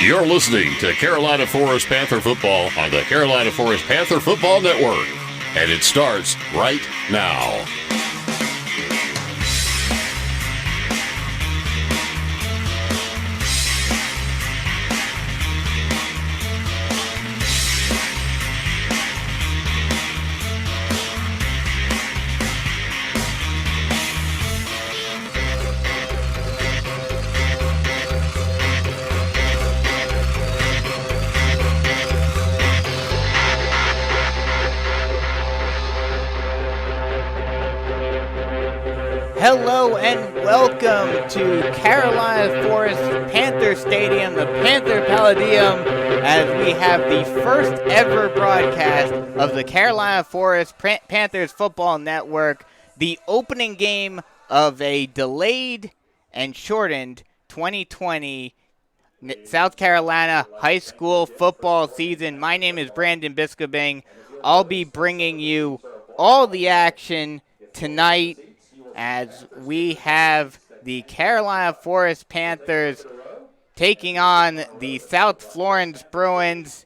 You're listening to Carolina Forest Panther Football on the Carolina Forest Panther Football Network. And it starts right now. Hello and welcome to Carolina Forest Panther Stadium, the Panther Palladium, as we have the first ever broadcast of the Carolina Forest Panthers Football Network, the opening game of a delayed and shortened 2020 South Carolina high school football season. My name is Brandon Biscobing. I'll be bringing you all the action tonight as we have the Carolina Forest Panthers taking on the South Florence Bruins,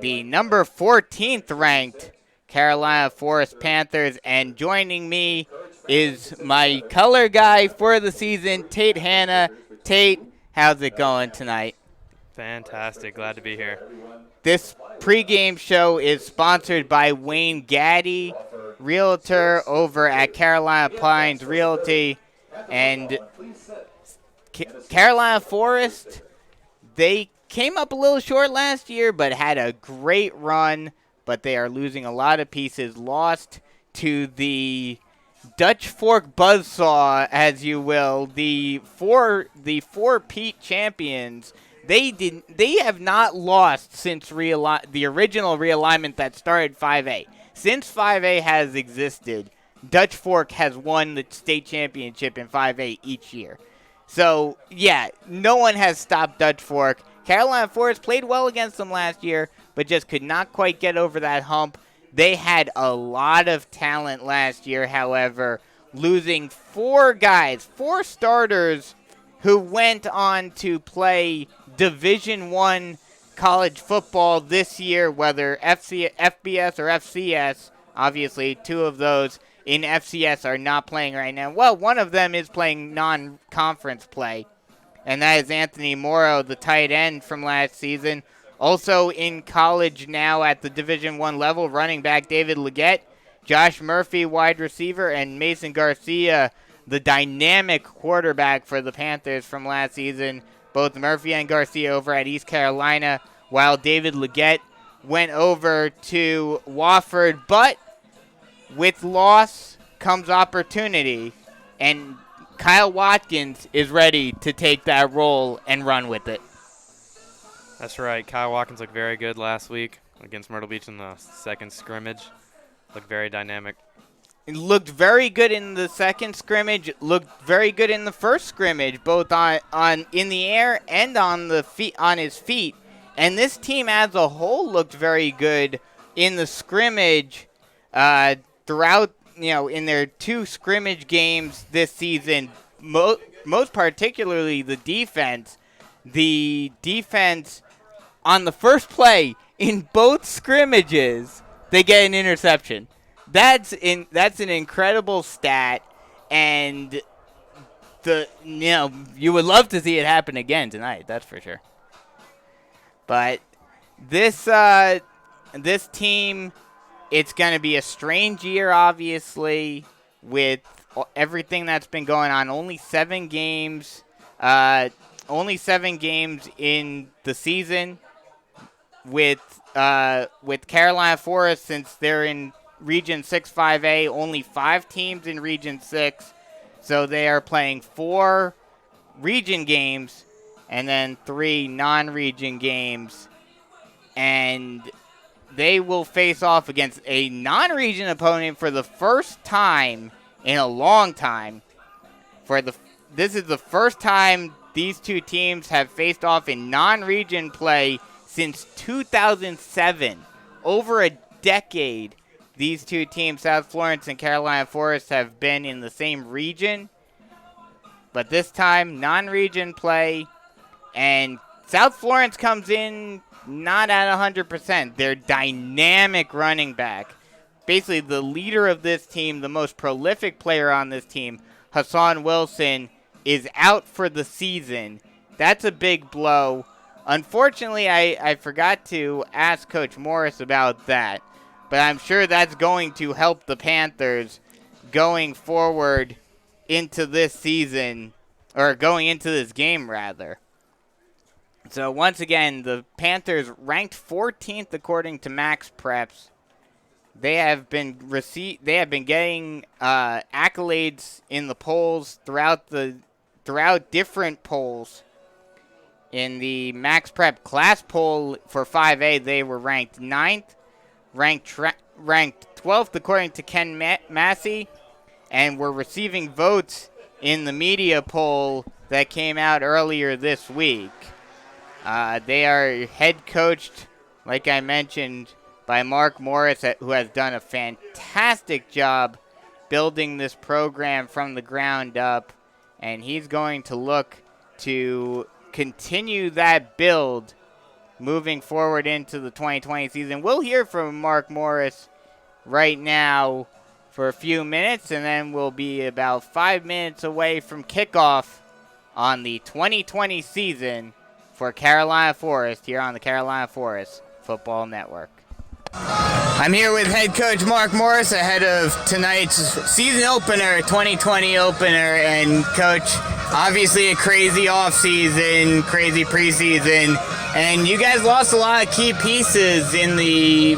the number 14th ranked Carolina Forest Panthers. And joining me is my color guy for the season, Tate Hanna. Tate, how's it going tonight? Fantastic. Glad to be here. This pregame show is sponsored by Wayne Gaddy, realtor over at Carolina Pines Realty. And Carolina Forest, they came up a little short last year, but had a great run. But they are losing a lot of pieces. Lost to the Dutch Fork Buzzsaw, as you will, the four-peat champions. They have not lost since the original realignment that started 5A. Since 5A has existed, Dutch Fork has won the state championship in 5A each year. So, yeah, no one has stopped Dutch Fork. Carolina Forest played well against them last year, but just could not quite get over that hump. They had a lot of talent last year, however, losing four starters who went on to play Division I college football this year, whether FBS or FCS. Obviously, two of those in FCS are not playing right now. Well, one of them is playing non-conference play, and that is Anthony Morrow, the tight end from last season. Also in college now at the Division I level, running back David Leggett, Josh Murphy, wide receiver, and Mason Garcia, the dynamic quarterback for the Panthers from last season. Both Murphy and Garcia over at East Carolina, while David Leggett went over to Wofford. But with loss comes opportunity, and Kyle Watkins is ready to take that role and run with it. That's right. Kyle Watkins looked very good last week against Myrtle Beach in the second scrimmage. Looked very dynamic. It looked very good in the second scrimmage. Looked very good in the first scrimmage, both on in the air and on his feet. And this team as a whole looked very good in the scrimmage throughout. In their two scrimmage games this season. Most particularly the defense. The defense on the first play in both scrimmages, they get an interception. That's an incredible stat, and you would love to see it happen again tonight. That's for sure. But this team, it's going to be a strange year, obviously, with everything that's been going on. Only 7 games in the season with Carolina Forest, since they're in Region 6 5A, only 5 teams in Region 6. So they are playing 4 region games and then 3 non-region games. And they will face off against a non-region opponent for the first time in a long time. This is the first time these two teams have faced off in non-region play since 2007. Over a decade, these two teams, South Florence and Carolina Forest, have been in the same region. But this time, non-region play, and South Florence comes in not at 100%. Their dynamic running back, basically the leader of this team, the most prolific player on this team, Hassan Wilson, is out for the season. That's a big blow. Unfortunately, I forgot to ask Coach Morris about that, but I'm sure that's going to help the Panthers going forward into this season, or going into this game, rather. So once again, the Panthers ranked 14th according to Max Preps. They have been getting accolades in the polls throughout different polls. In the Max Prep class poll for 5A, they were ranked 9th, ranked 12th according to Ken Massey, and were receiving votes in the media poll that came out earlier this week. They are head coached, like I mentioned, by Mark Morris, who has done a fantastic job building this program from the ground up, and he's going to look to continue that build moving forward into the 2020 season. We'll hear from Mark Morris right now for a few minutes, and then we'll be about 5 minutes away from kickoff on the 2020 season for Carolina Forest here on the Carolina Forest Football Network. I'm here with head coach Mark Morris ahead of tonight's season opener, 2020 opener. And coach, obviously a crazy offseason, crazy preseason, and you guys lost a lot of key pieces in the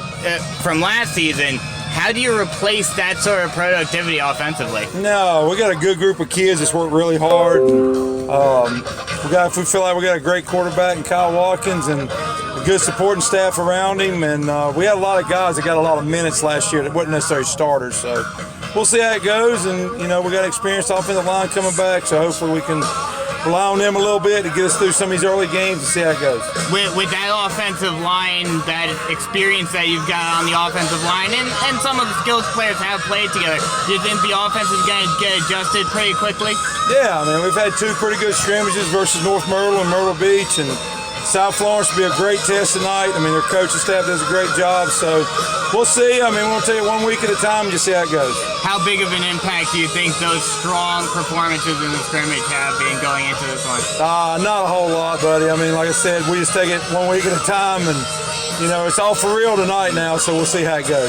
from last season. How do you replace that sort of productivity offensively? No, we got a good group of kids that's worked really hard. We feel like we got a great quarterback in Kyle Watkins and a good supporting staff around him. And we had a lot of guys that got a lot of minutes last year that wasn't necessarily starters. So we'll see how it goes. And, we got an experienced offensive line coming back. So hopefully we can rely on them a little bit to get us through some of these early games and see how it goes. With that offensive line, that experience that you've got on the offensive line, and some of the skilled players have played together, do you think the offense is going to get adjusted pretty quickly? Yeah, we've had two pretty good scrimmages versus North Myrtle and Myrtle Beach, and South Florence will be a great test tonight. Their coaching staff does a great job, so we'll see. We'll take it 1 week at a time and just see how it goes. How big of an impact do you think those strong performances in the scrimmage have been going into this one? Not a whole lot, buddy. Like I said, we just take it 1 week at a time, and, it's all for real tonight now, so we'll see how it goes.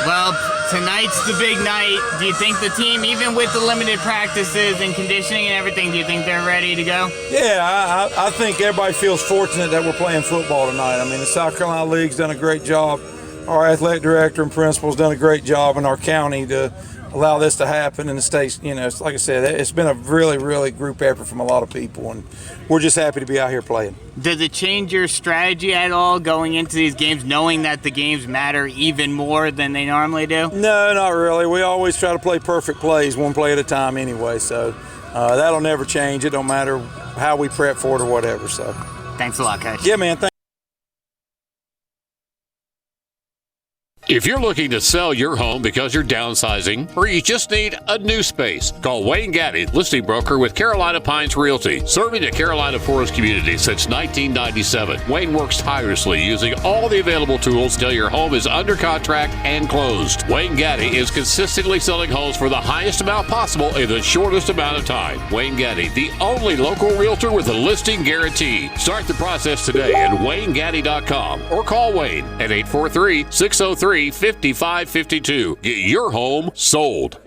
Well, tonight's the big night. Do you think the team, even with the limited practices and conditioning and everything, do you think they're ready to go? Yeah, I think everybody feels fortunate that we're playing football tonight. The South Carolina League's done a great job. Our athletic director and principal's done a great job in our county to allow this to happen in the states. Like I said, it's been a really, really group effort from a lot of people, and we're just happy to be out here playing. Does it change your strategy at all going into these games, knowing that the games matter even more than they normally do? No, not really. We always try to play perfect plays, one play at a time anyway, so that'll never change. It don't matter how we prep for it or whatever. So, thanks a lot, Coach. Yeah, man. If you're looking to sell your home because you're downsizing or you just need a new space, call Wayne Gaddy, listing broker with Carolina Pines Realty. Serving the Carolina Forest community since 1997, Wayne works tirelessly using all the available tools till your home is under contract and closed. Wayne Gaddy is consistently selling homes for the highest amount possible in the shortest amount of time. Wayne Gaddy, the only local realtor with a listing guarantee. Start the process today at WayneGaddy.com or call Wayne at 843-603-5552. Get your home sold.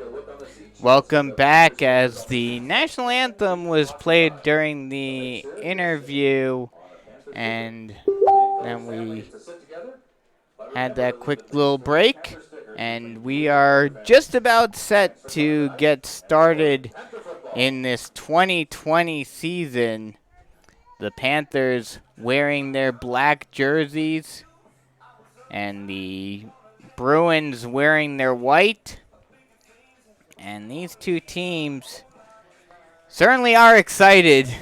Welcome back. As the national anthem was played during the interview, and then we had that quick little break, and we are just about set to get started in this 2020 season. The Panthers wearing their black jerseys, and the Bruins wearing their white. And these two teams certainly are excited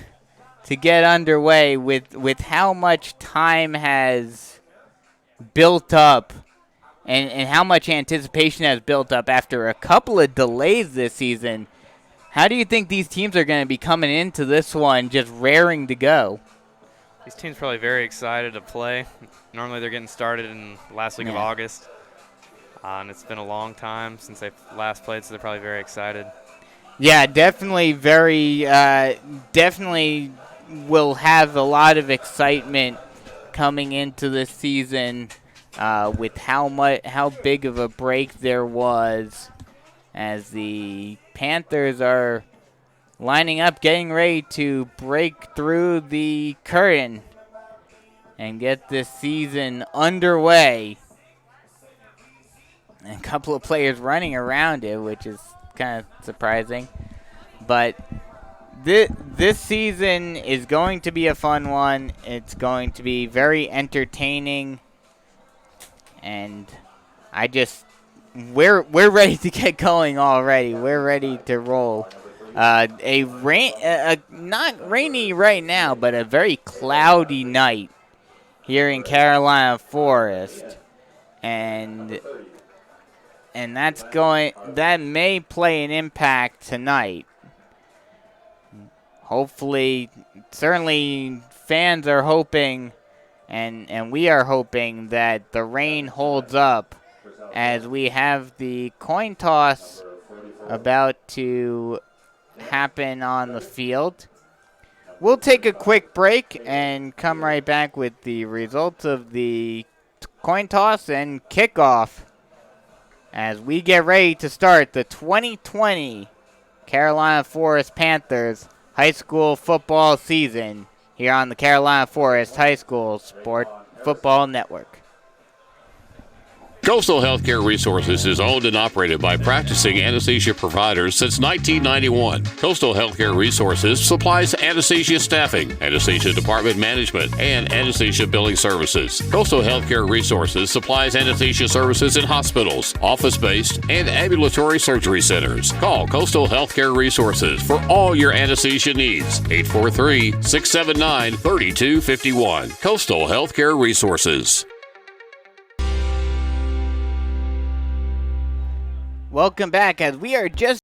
to get underway with how much time has built up and how much anticipation has built up after a couple of delays this season. How do you think these teams are going to be coming into this one just raring to go? These teams probably very excited to play. Normally they're getting started in the last week of August. And it's been a long time since they last played, so they're probably very excited. Yeah, definitely definitely will have a lot of excitement coming into this season with how big of a break there was as the Panthers are lining up, getting ready to break through the curtain and get this season underway. And a couple of players running around it, which is kind of surprising. But this season is going to be a fun one. It's going to be very entertaining. And we're ready to get going already. We're ready to roll. Not rainy right now, but a very cloudy night here in Carolina Forest, and that may play an impact tonight. Hopefully, certainly fans are hoping, and we are hoping that the rain holds up as we have the coin toss about to happen on the field. We'll take a quick break and come right back with the results of the coin toss and kickoff as we get ready to start the 2020 Carolina Forest Panthers high school football season here on the Carolina Forest High School Sport Football Network. Coastal Healthcare Resources is owned and operated by practicing anesthesia providers since 1991. Coastal Healthcare Resources supplies anesthesia staffing, anesthesia department management, and anesthesia billing services. Coastal Healthcare Resources supplies anesthesia services in hospitals, office-based, and ambulatory surgery centers. Call Coastal Healthcare Resources for all your anesthesia needs. 843-679-3251. Coastal Healthcare Resources. Welcome back as we are just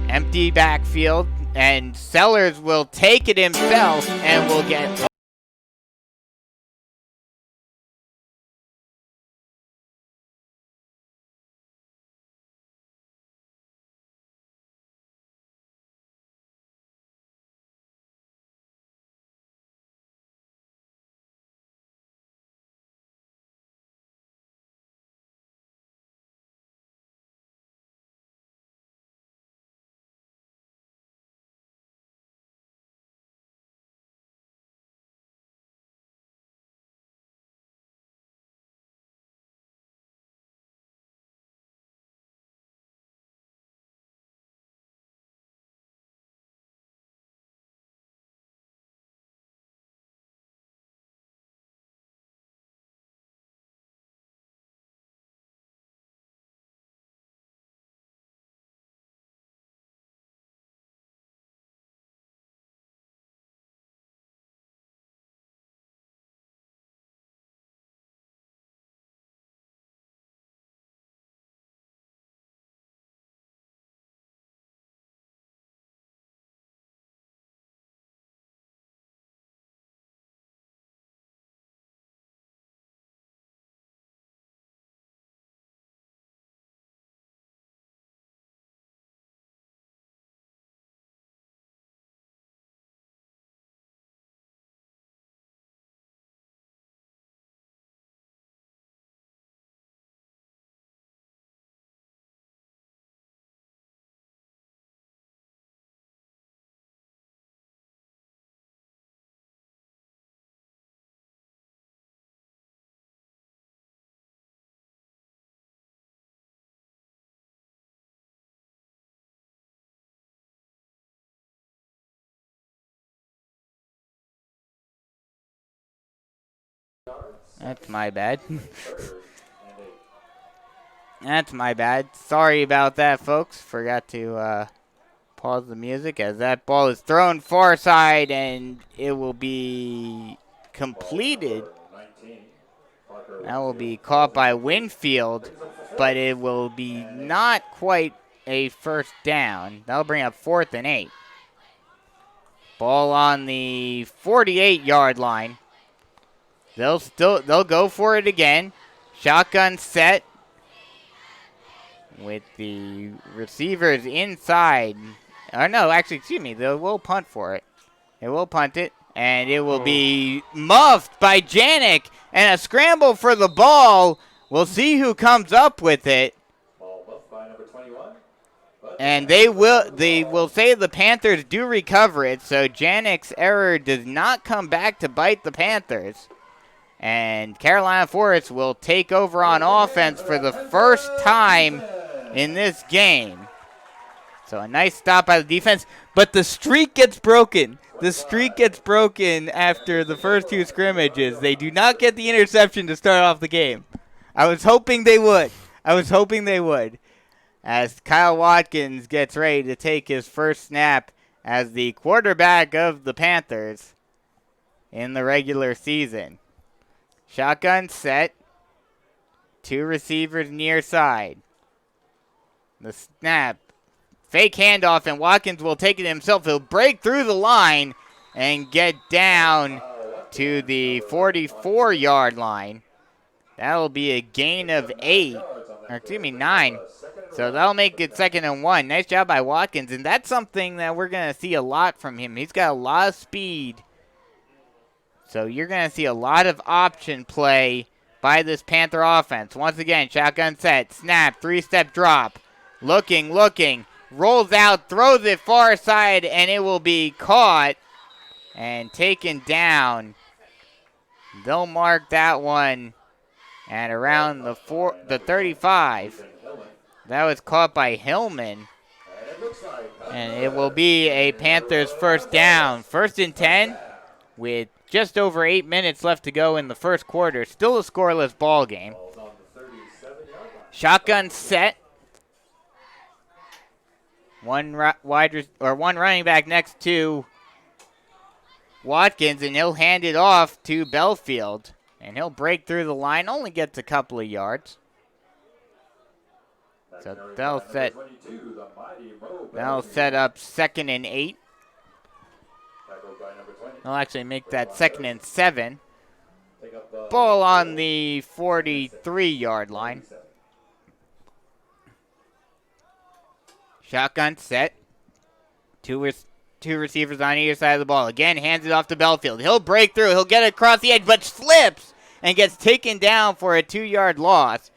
empty backfield, and Sellers will take it himself and will get That's my bad. That's my bad. Sorry about that, folks. Forgot to pause the music as that ball is thrown far side, and it will be completed. That will be caught by Winfield, but it will be not quite a first down. That'll bring up 4th and 8. Ball on the 48-yard line. They'll go for it again. Shotgun set with the receivers inside. Or no, actually, excuse me. They will punt for it. They will punt it, and it will be muffed by Janik, and a scramble for the ball. We'll see who comes up with it. And they will say the Panthers do recover it, so Janik's error does not come back to bite the Panthers. And Carolina Forest will take over on offense for the first time in this game. So a nice stop by the defense, but the streak gets broken. The streak gets broken after the first 2 scrimmages. They do not get the interception to start off the game. I was hoping they would. As Kyle Watkins gets ready to take his first snap as the quarterback of the Panthers in the regular season. Shotgun set. 2 receivers near side. The snap. Fake handoff, and Watkins will take it himself. He'll break through the line and get down to the 44-yard line. That'll be a gain of 9. So that'll make it 2nd and 1. Nice job by Watkins, and that's something that we're going to see a lot from him. He's got a lot of speed. So you're going to see a lot of option play by this Panther offense. Once again, shotgun set, snap, 3-step drop. Looking, rolls out, throws it far side, and it will be caught and taken down. They'll mark that one at around the 35. That was caught by Hillman. And it will be a Panthers first down. 1st and 10 with just over 8 minutes left to go in the first quarter. Still a scoreless ball game. Shotgun set. One running back next to Watkins, and he'll hand it off to Belfield. And he'll break through the line, only gets a couple of yards. So they'll set up 2nd and 8. They'll actually make that 2nd and 7. Ball on the 43-yard line. Shotgun set. Two receivers on either side of the ball. Again, hands it off to Belfield. He'll break through. He'll get across the edge, but slips and gets taken down for a 2-yard loss.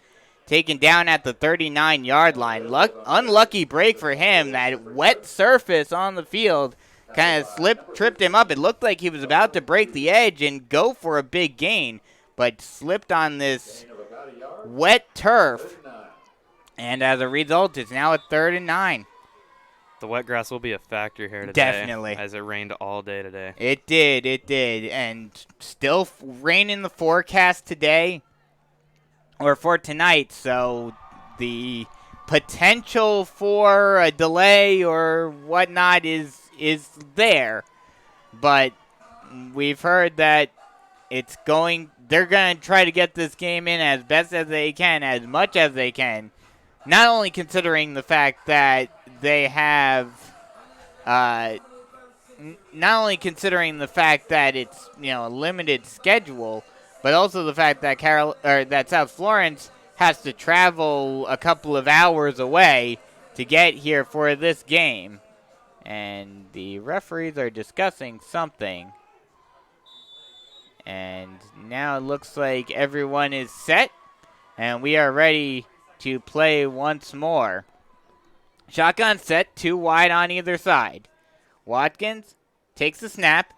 Taken down at the 39-yard line. Unlucky break for him. That wet surface on the field kind of tripped him up. It looked like he was about to break the edge and go for a big gain, but slipped on this wet turf. And as a result, it's now a 3rd and 9. The wet grass will be a factor here today. Definitely. As it rained all day today. It did. And still rain in the forecast today, or for tonight. So the potential for a delay or whatnot is there. But we've heard that they're going to try to get this game in as best as they can, as much as they can. Not only considering the fact that they have, not only considering the fact that it's a limited schedule, but also the fact that that South Florence has to travel a couple of hours away to get here for this game, and the referees are discussing something. And now it looks like everyone is set, and we are ready to play once more. Shotgun set, 2 wide on either side. Watkins takes the snap.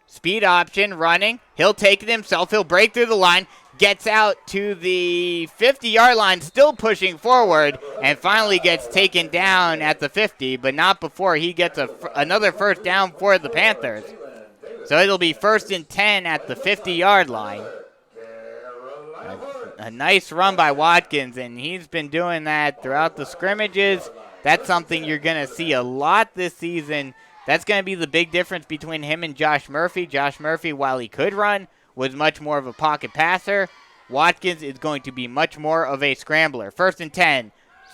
Speed option, running. He'll take it himself. He'll break through the line. Gets out to the 50-yard line, still pushing forward, and finally gets taken down at the 50, but not before he gets another first down for the Panthers. So it'll be 1st and 10 at the 50-yard line. A nice run by Watkins, and he's been doing that throughout the scrimmages. That's something you're going to see a lot this season. That's going to be the big difference between him and Josh Murphy. Josh Murphy, while he could run, was much more of a pocket passer. Watkins is going to be much more of a scrambler. 1st and 10.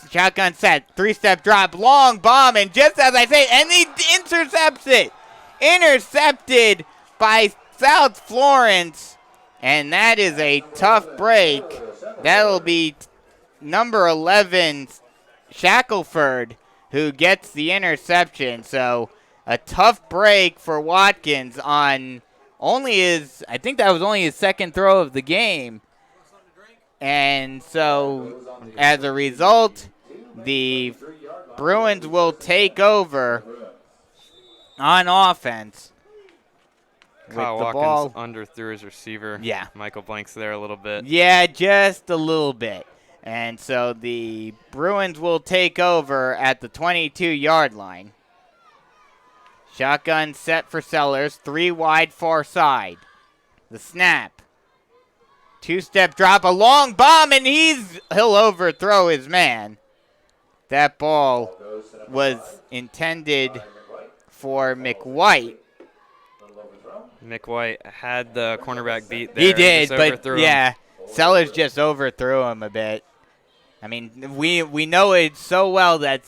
Shotgun set. 3-step drop. Long bomb. And just as I say, and he intercepts it. Intercepted by South Florence. And that is a tough break. That'll be number 11, Shackelford, who gets the interception. So a tough break for Watkins on I think that was only his second throw of the game. And so as a result, the Bruins will take over on offense. Kyle Watkins underthrew his receiver. Yeah. Michael Blanks there a little bit. Yeah, just a little bit. And so the Bruins will take over at the 22-yard line. Shotgun set for Sellers. 3 wide far side. The snap. 2-step drop. A long bomb, and he'll overthrow his man. That ball was intended for McWhite. McWhite had the cornerback beat there. He did, but yeah, Sellers just overthrew him a bit. I mean, we know it so well that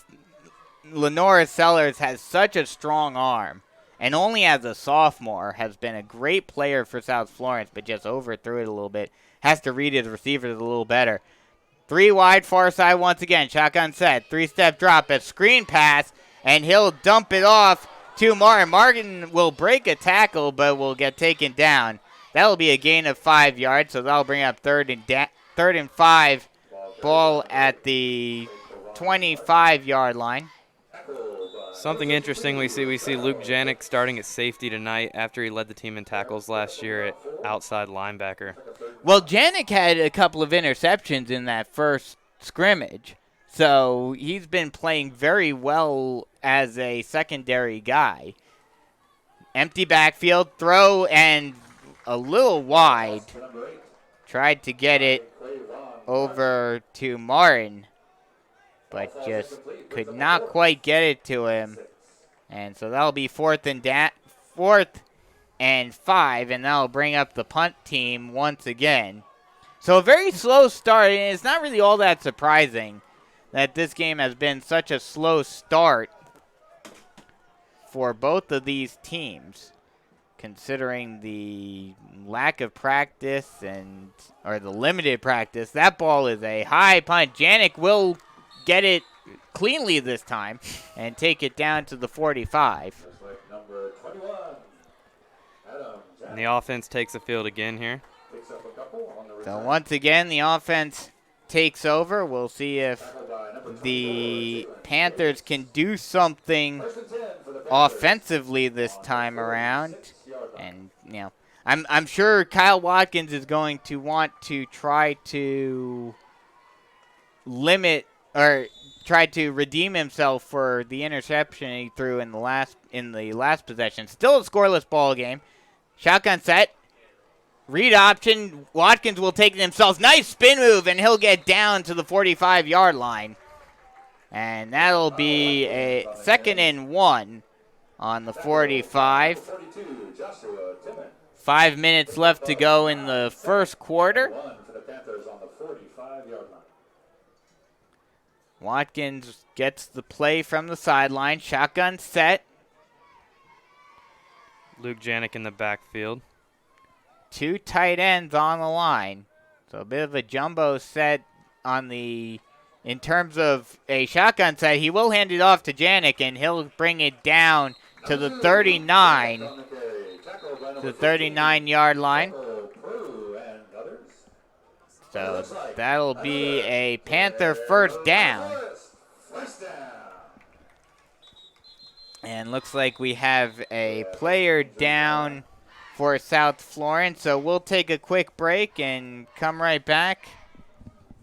Lenora Sellers has such a strong arm, and only as a sophomore has been a great player for South Florence, but just overthrew it a little bit. Has to read his receivers a little better. 3 wide far side once again. Shotgun set. 3-step drop. A screen pass, and he'll dump it off to Martin. Martin will break a tackle, but will get taken down. That'll be a gain of 5 yards, so that'll bring up 3rd and 5. Ball at the 25-yard line. Something interesting we see Luke Janik starting at safety tonight after he led the team in tackles last year at outside linebacker. Well, Janik had a couple of interceptions in that first scrimmage, so he's been playing very well as a secondary guy. Empty backfield, throw, and a little wide. Tried to get it over to Martin, but just could not quite get it to him. And so that'll be 4th and 5, and that'll bring up the punt team once again. So a very slow start, and it's not really all that surprising that this game has been such a slow start for both of these teams, considering the lack of practice or the limited practice. That ball is a high punt. Janik will get it cleanly this time and take it down to the 45. And the offense takes the field again here. So once again, the offense takes over. We'll see if the Panthers can do something offensively this time around. And, I'm sure Kyle Watkins is going to want to try to limit or try to redeem himself for the interception he threw in the last possession. Still a scoreless ball game. Shotgun set. Read option. Watkins will take it himself. Nice spin move, and he'll get down to the 45-yard line. And that'll be a 2nd and 1 on the 45. 5 minutes left to go in the first quarter. Watkins gets the play from the sideline. Shotgun set. Luke Janik in the backfield. 2 tight ends on the line. So a bit of a jumbo set in terms of a shotgun set. He will hand it off to Janik, and he'll bring it down to the 39-yard line. So that'll be a Panther first down. And looks like we have a player down for South Florence. So we'll take a quick break and come right back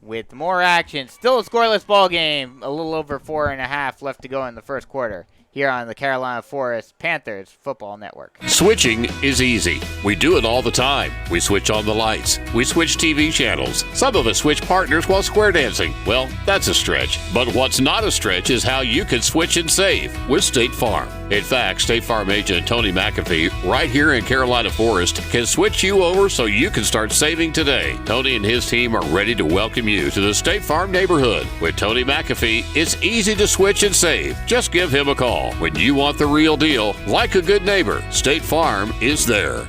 with more action. Still a scoreless ball game. A little over 4.5 left to go in the first quarter. here on the Carolina Forest Panthers Football Network. Switching is easy. We do it all the time. We switch on the lights. We switch TV channels. Some of us switch partners while square dancing. Well, that's a stretch. But what's not a stretch is how you can switch and save with State Farm. In fact, State Farm agent Tony McAfee, right here in Carolina Forest, can switch you over so you can start saving today. Tony and his team are ready to welcome you to the State Farm neighborhood. With Tony McAfee, it's easy to switch and save. Just give him a call. When you want the real deal, like a good neighbor, State Farm is there.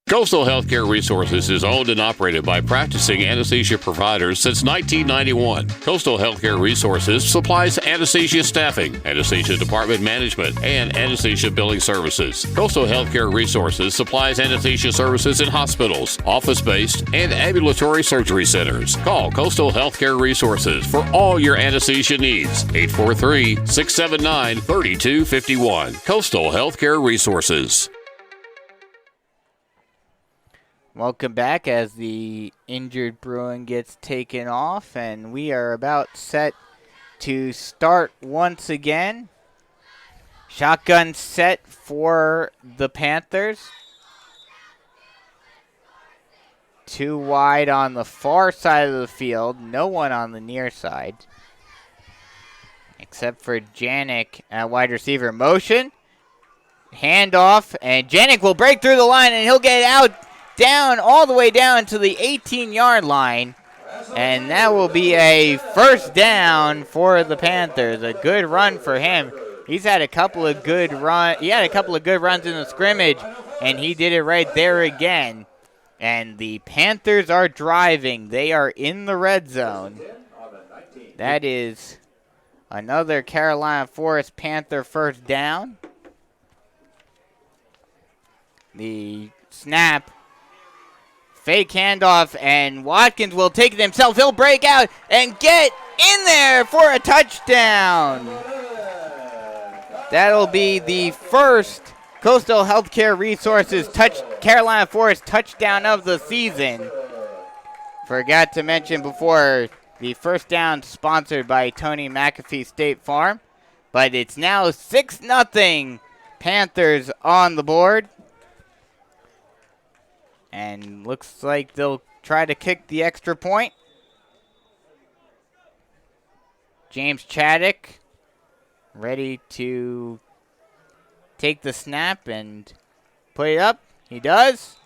Coastal Healthcare Resources is owned and operated by practicing anesthesia providers since 1991. Coastal Healthcare Resources supplies anesthesia staffing, anesthesia department management, and anesthesia billing services. Coastal Healthcare Resources supplies anesthesia services in hospitals, office-based, and ambulatory surgery centers. Call Coastal Healthcare Resources for all your anesthesia needs. 843-679-3251. Coastal Healthcare Resources. Welcome back as the injured Bruin gets taken off, and we are about set to start once again. Shotgun set for the Panthers. Two wide on the far side of the field, no one on the near side. Except for Janik at wide receiver. Motion, handoff, and Janik will break through the line, and he'll get out. Down, all the way down to the 18-yard line. And that will be a first down for the Panthers. A good run for him. He's had a couple of good runs. He had a couple of good runs in the scrimmage, and he did it right there again. And the Panthers are driving. They are in the red zone. That is another Carolina Forest Panther first down. The snap. Fake handoff, and Watkins will take it himself. He'll break out and get in there for a touchdown. That'll be the first Coastal Healthcare Resources Carolina Forest touchdown of the season. Forgot to mention before, the first down sponsored by Tony McAfee State Farm. But it's now 6-0 Panthers on the board. And looks like they'll try to kick the extra point. James Chaddock ready to take the snap and put it up. He does.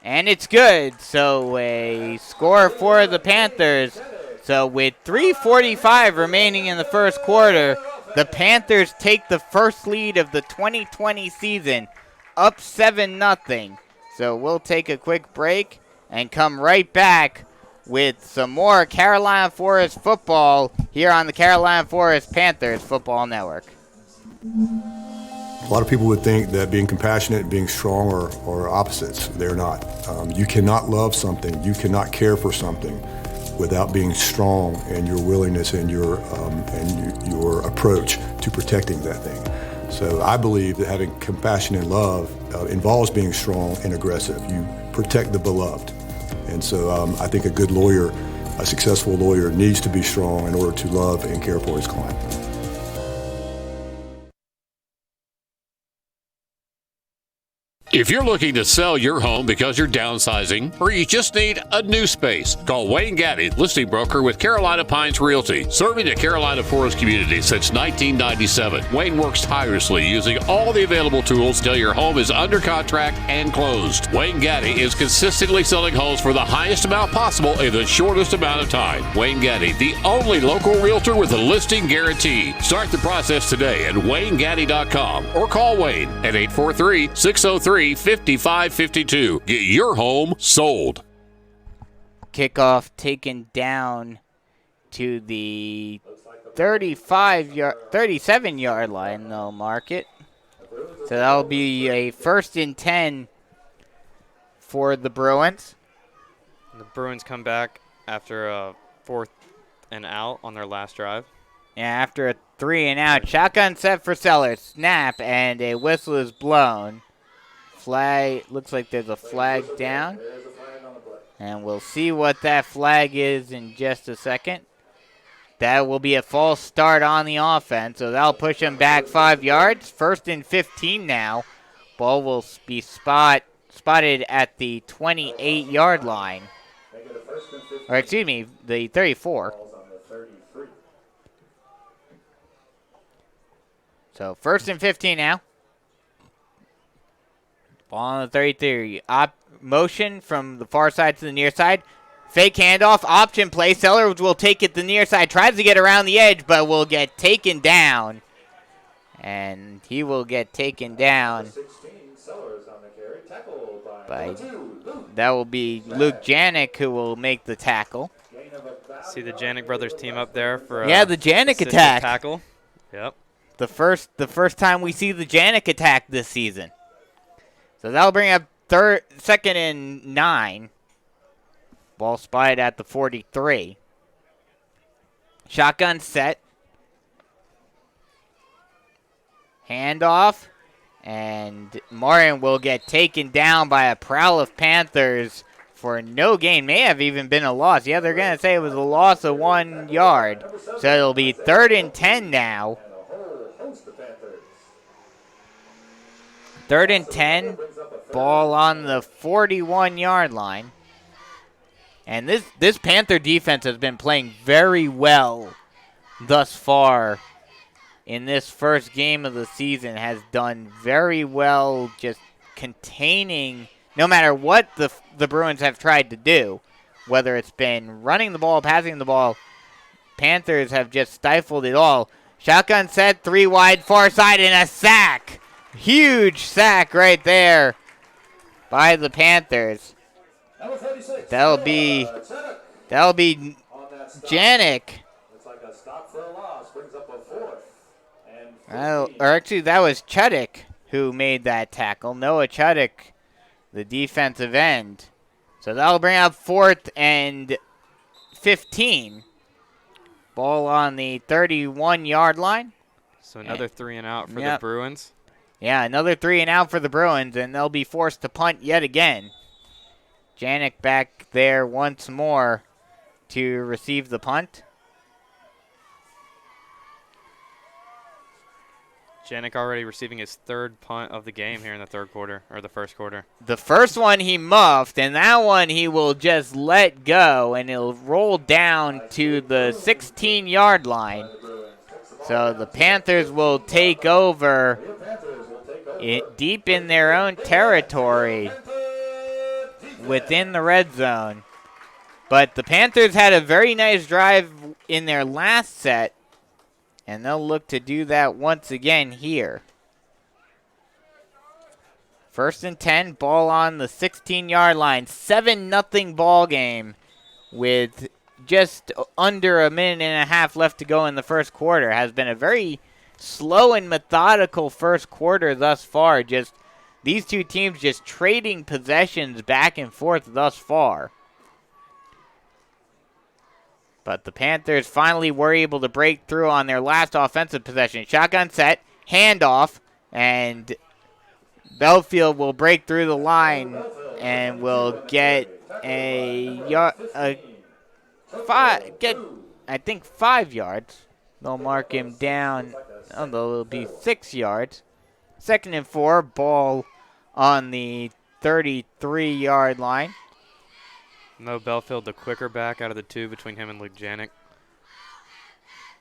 And it's good. So a score for the Panthers. So with 3:45 remaining in the first quarter, the Panthers take the first lead of the 2020 season, up 7-0. So we'll take a quick break and come right back with some more Carolina Forest football here on the Carolina Forest Panthers Football Network. A lot of people would think that being compassionate and being strong are opposites. They're not. You cannot love something, you cannot care for something without being strong in your willingness and your approach to protecting that thing. So I believe that having compassion and love involves being strong and aggressive. You protect the beloved. And so I think a good lawyer, a successful lawyer, needs to be strong in order to love and care for his client. If you're looking to sell your home because you're downsizing or you just need a new space, call Wayne Gaddy, listing broker with Carolina Pines Realty, serving the Carolina Forest community since 1997. Wayne works tirelessly using all the available tools till your home is under contract and closed. Wayne Gaddy is consistently selling homes for the highest amount possible in the shortest amount of time. Wayne Gaddy, the only local realtor with a listing guarantee. Start the process today at WayneGaddy.com or call Wayne at 843-603-5552. Get your home sold. Kickoff taken down to the 37-yard line, they'll mark it. So that'll be a 1st and 10 for the Bruins. The Bruins come back after a 4th and out on their last drive. Yeah, after a 3 and out. Shotgun set for Sellers. Snap, and a whistle is blown. Flag, looks like there's a flag down. And we'll see what that flag is in just a second. That will be a false start on the offense, so that'll push them back 5 yards. First and 15 now. Ball will be spotted at the 28-yard line. Or excuse me, the 34. So first and 15 now. Ball on the 33. Motion from the far side to the near side. Fake handoff, option play. Sellers will take it the near side. Tries to get around the edge, but will get taken down. And he will get taken down. That will be Luke Janik who will make the tackle. See the Janik brothers team up there for the Janik attack. Tackle. Yep. The first time we see the Janik attack this season. So that'll bring up second and 9. Ball spotted at the 43. Shotgun set. Handoff. And Martin will get taken down by a prowl of Panthers for no gain. May have even been a loss. Yeah, they're going to say it was a loss of 1 yard. So it'll be 3rd and 10 now. 3rd and 10. Ball on the 41-yard line. And this Panther defense has been playing very well thus far in this first game of the season. Has done very well just containing, no matter what the Bruins have tried to do, whether it's been running the ball, passing the ball, Panthers have just stifled it all. Shotgun set, 3 wide, far side, and a sack. Huge sack right there by the Panthers. That'll be Janik. Or actually, that was Chuddick who made that tackle. Noah Chuddick, the defensive end. So that'll bring up 4th and 15. Ball on the 31-yard line. So another 3 and out for the Bruins. Yeah, another 3 and out for the Bruins, and they'll be forced to punt yet again. Janik back there once more to receive the punt. Janik already receiving his 3rd punt of the game here in the 3rd quarter, or the 1st quarter. The first one he muffed, and that one he will just let go, and it'll roll down to the 16-yard line. So the Panthers will take over deep in their own territory within the red zone. But the Panthers had a very nice drive in their last set, and they'll look to do that once again here. 1st and 10, ball on the 16-yard line. 7-0 ball game with just under a minute and a half left to go in the first quarter. Has been a very slow and methodical first quarter thus far. Just these two teams just trading possessions back and forth thus far. But the Panthers finally were able to break through on their last offensive possession. Shotgun set, handoff, and Belfield will break through the line and will get I think 5 yards. They'll mark him down. It'll be 6 yards. 2nd and 4, ball on the 33-yard line. Mo Belfield, the quicker back out of the 2 between him and Luke Janik.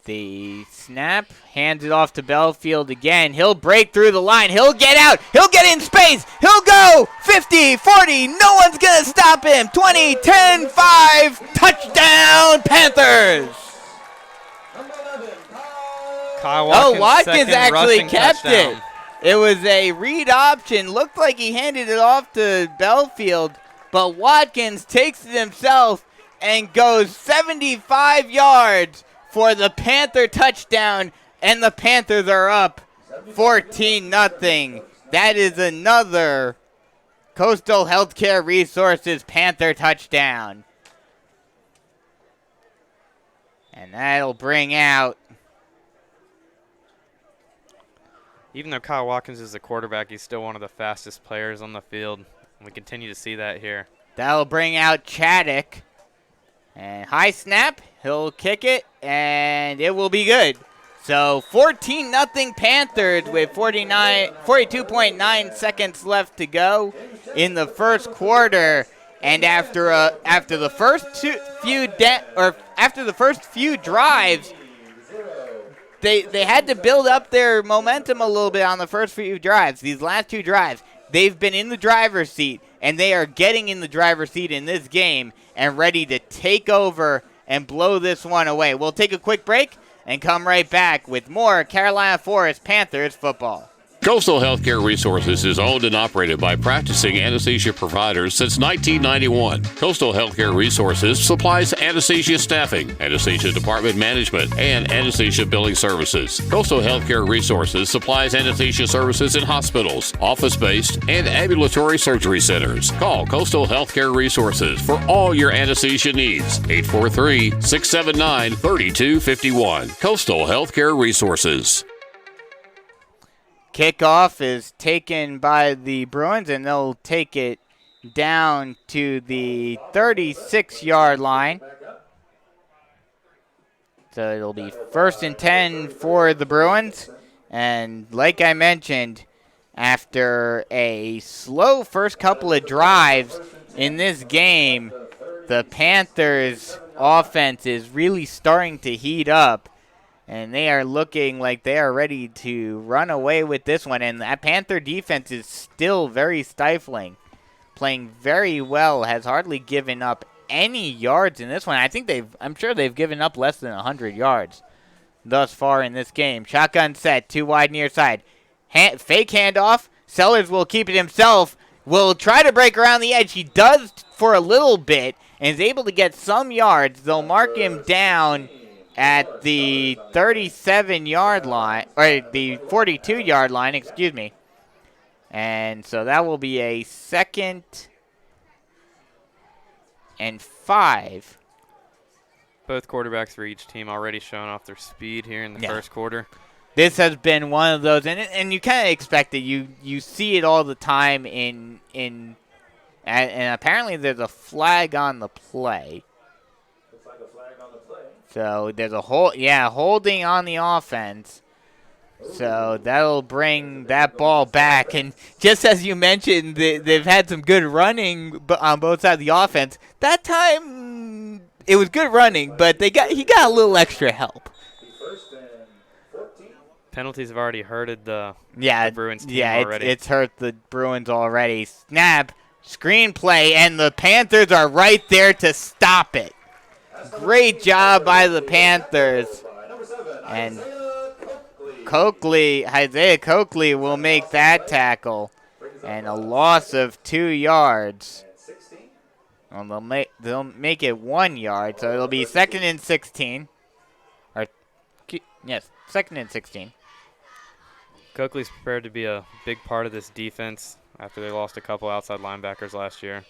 The snap, hands it off to Belfield again. He'll break through the line. He'll get out. He'll get in space. He'll go 50, 40. No one's going to stop him. 20, 10, 5. Touchdown, Panthers. Watkins actually kept it. It was a read option. Looked like he handed it off to Belfield, but Watkins takes it himself and goes 75 yards for the Panther touchdown, and the Panthers are up 14-0. That is another Coastal Healthcare Resources Panther touchdown. And that'll bring out... Even though Kyle Watkins is the quarterback, he's still one of the fastest players on the field. And we continue to see that here. That'll bring out Chaddock. And high snap. He'll kick it, and it will be good. So 14-0 Panthers with 42.9 seconds left to go in the first quarter. And after the first few drives, they had to build up their momentum a little bit on the first few drives. These last two drives, they've been in the driver's seat, and they are getting in the driver's seat in this game and ready to take over and blow this one away. We'll take a quick break and come right back with more Carolina Forest Panthers football. Coastal Healthcare Resources is owned and operated by practicing anesthesia providers since 1991. Coastal Healthcare Resources supplies anesthesia staffing, anesthesia department management, and anesthesia billing services. Coastal Healthcare Resources supplies anesthesia services in hospitals, office-based, and ambulatory surgery centers. Call Coastal Healthcare Resources for all your anesthesia needs. 843-679-3251. Coastal Healthcare Resources. Kickoff is taken by the Bruins, and they'll take it down to the 36-yard line. So it'll be 1st and 10 for the Bruins. And like I mentioned, after a slow first couple of drives in this game, the Panthers' offense is really starting to heat up. And they are looking like they are ready to run away with this one. And that Panther defense is still very stifling. Playing very well, has hardly given up any yards in this one. I'm sure they've given up less than 100 yards thus far in this game. Shotgun set, 2 wide near side. Fake handoff. Sellers will keep it himself. Will try to break around the edge. He does for a little bit and is able to get some yards. They'll mark him down at the 37-yard line, or the 42-yard line, excuse me. And so that will be a 2nd and 5. Both quarterbacks for each team already showing off their speed here in the first quarter. This has been one of those, and you kind of expect it. You see it all the time and apparently there's a flag on the play. So there's a holding on the offense. So that'll bring that ball back. And just as you mentioned, they've had some good running on both sides of the offense. That time it was good running, but he got a little extra help. Penalties have already hurted the Bruins team already. It's hurt the Bruins already. Snap, screenplay, and the Panthers are right there to stop it. Great job by the Panthers. And Isaiah Coakley will make that tackle. And a loss of 2 yards. Well, they'll make it 1 yard, so it'll be 2nd and 16. Yes, 2nd and 16. Coakley's prepared to be a big part of this defense after they lost a couple outside linebackers last year.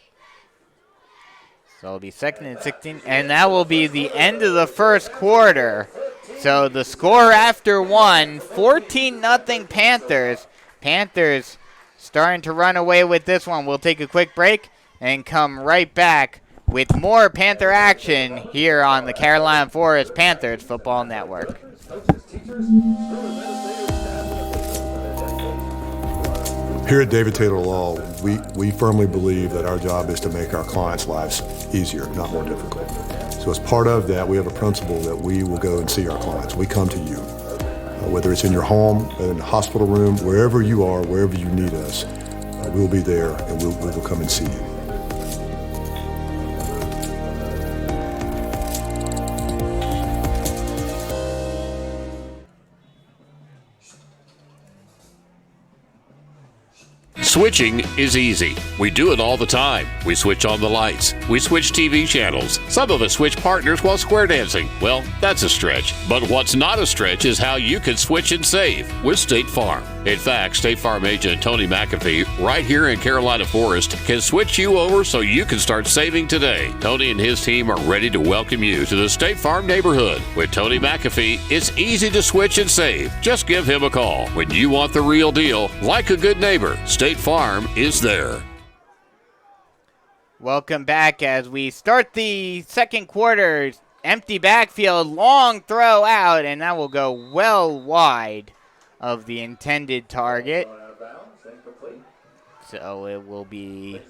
So it'll be 2nd and 16, and that will be the end of the first quarter. So the score after 14-0 Panthers. Panthers starting to run away with this one. We'll take a quick break and come right back with more Panther action here on the Carolina Forest Panthers Football Network. Here at David Taylor Law, we firmly believe that our job is to make our clients' lives easier, not more difficult. So as part of that, we have a principle that we will go and see our clients. We come to you, whether it's in your home, in the hospital room, wherever you are, wherever you need us, we'll be there and we will come and see you. Switching is easy. We do it all the time. We switch on the lights. We switch TV channels. Some of us switch partners while square dancing. Well, that's a stretch. But what's not a stretch is how you can switch and save with State Farm. In fact, State Farm agent Tony McAfee, right here in Carolina Forest, can switch you over so you can start saving today. Tony and his team are ready to welcome you to the State Farm neighborhood. With Tony McAfee, it's easy to switch and save. Just give him a call. When you want the real deal, like a good neighbor, State Farm is there. Welcome back as we start the second quarter. Empty backfield, long throw out, and that will go well wide of the intended target. So it will be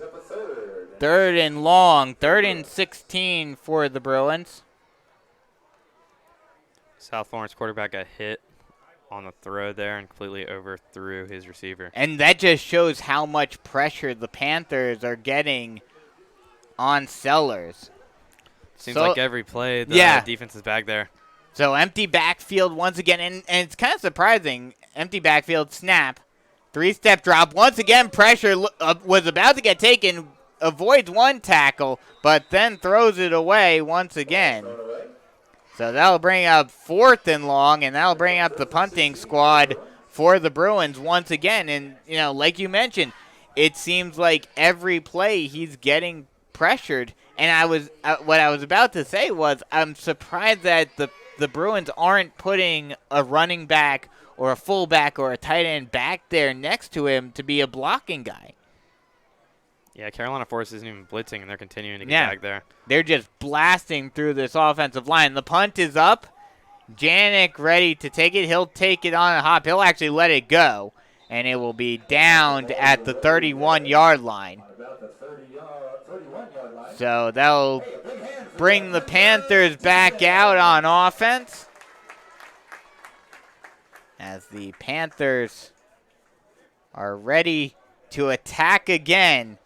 third and long, 3rd and 16 for the Bruins. South Florence quarterback got hit on the throw there and completely overthrew his receiver. And that just shows how much pressure the Panthers are getting on Sellers. Seems like every play the defense is back there. So empty backfield once again, and it's kind of surprising. Empty backfield, snap, 3-step drop. Once again, pressure was about to get taken, avoids one tackle, but then throws it away once again. So that'll bring up 4th and long, and that'll bring up the punting squad for the Bruins once again. And, like you mentioned, it seems like every play he's getting pressured. And what I was about to say was I'm surprised that the Bruins aren't putting a running back or a fullback or a tight end back there next to him to be a blocking guy. Yeah, Carolina Force isn't even blitzing, and they're continuing to get back there. They're just blasting through this offensive line. The punt is up. Janik ready to take it. He'll take it on a hop. He'll actually let it go, and it will be downed at the 31-yard line. So that'll bring the Panthers back out on offense as the Panthers are ready to attack again.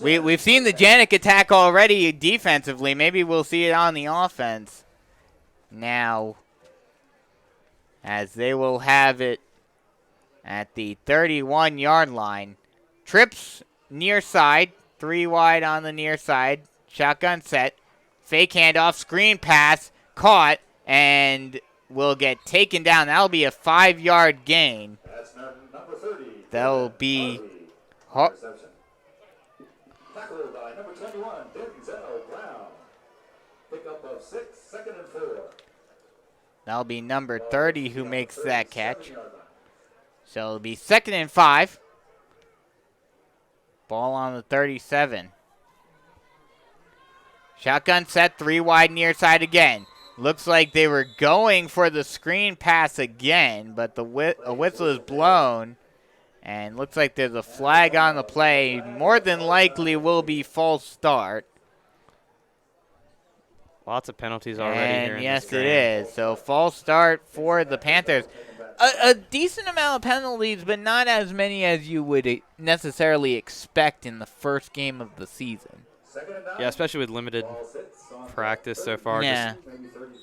We've seen the Janik attack already defensively. Maybe we'll see it on the offense now, as they will have it at the 31-yard line. Trips near side, 3 wide on the near side. Shotgun set, fake handoff, screen pass, caught, and will get taken down. That'll be a 5-yard gain. That'll be tackled by number 21, Denzel Brown. Pickup of 6, 2nd and 4. That'll be number 30 who makes that catch. So it'll be 2nd and 5. Ball on the 37. Shotgun set, 3 wide near side again. Looks like they were going for the screen pass again, but a whistle is blown. And looks like there's a flag on the play. More than likely will be false start. Lots of penalties already here in yes, this game. it is. So false start for the Panthers. A decent amount of penalties, but not as many as you would necessarily expect in the first game of the season. Yeah, especially with limited practice so far, just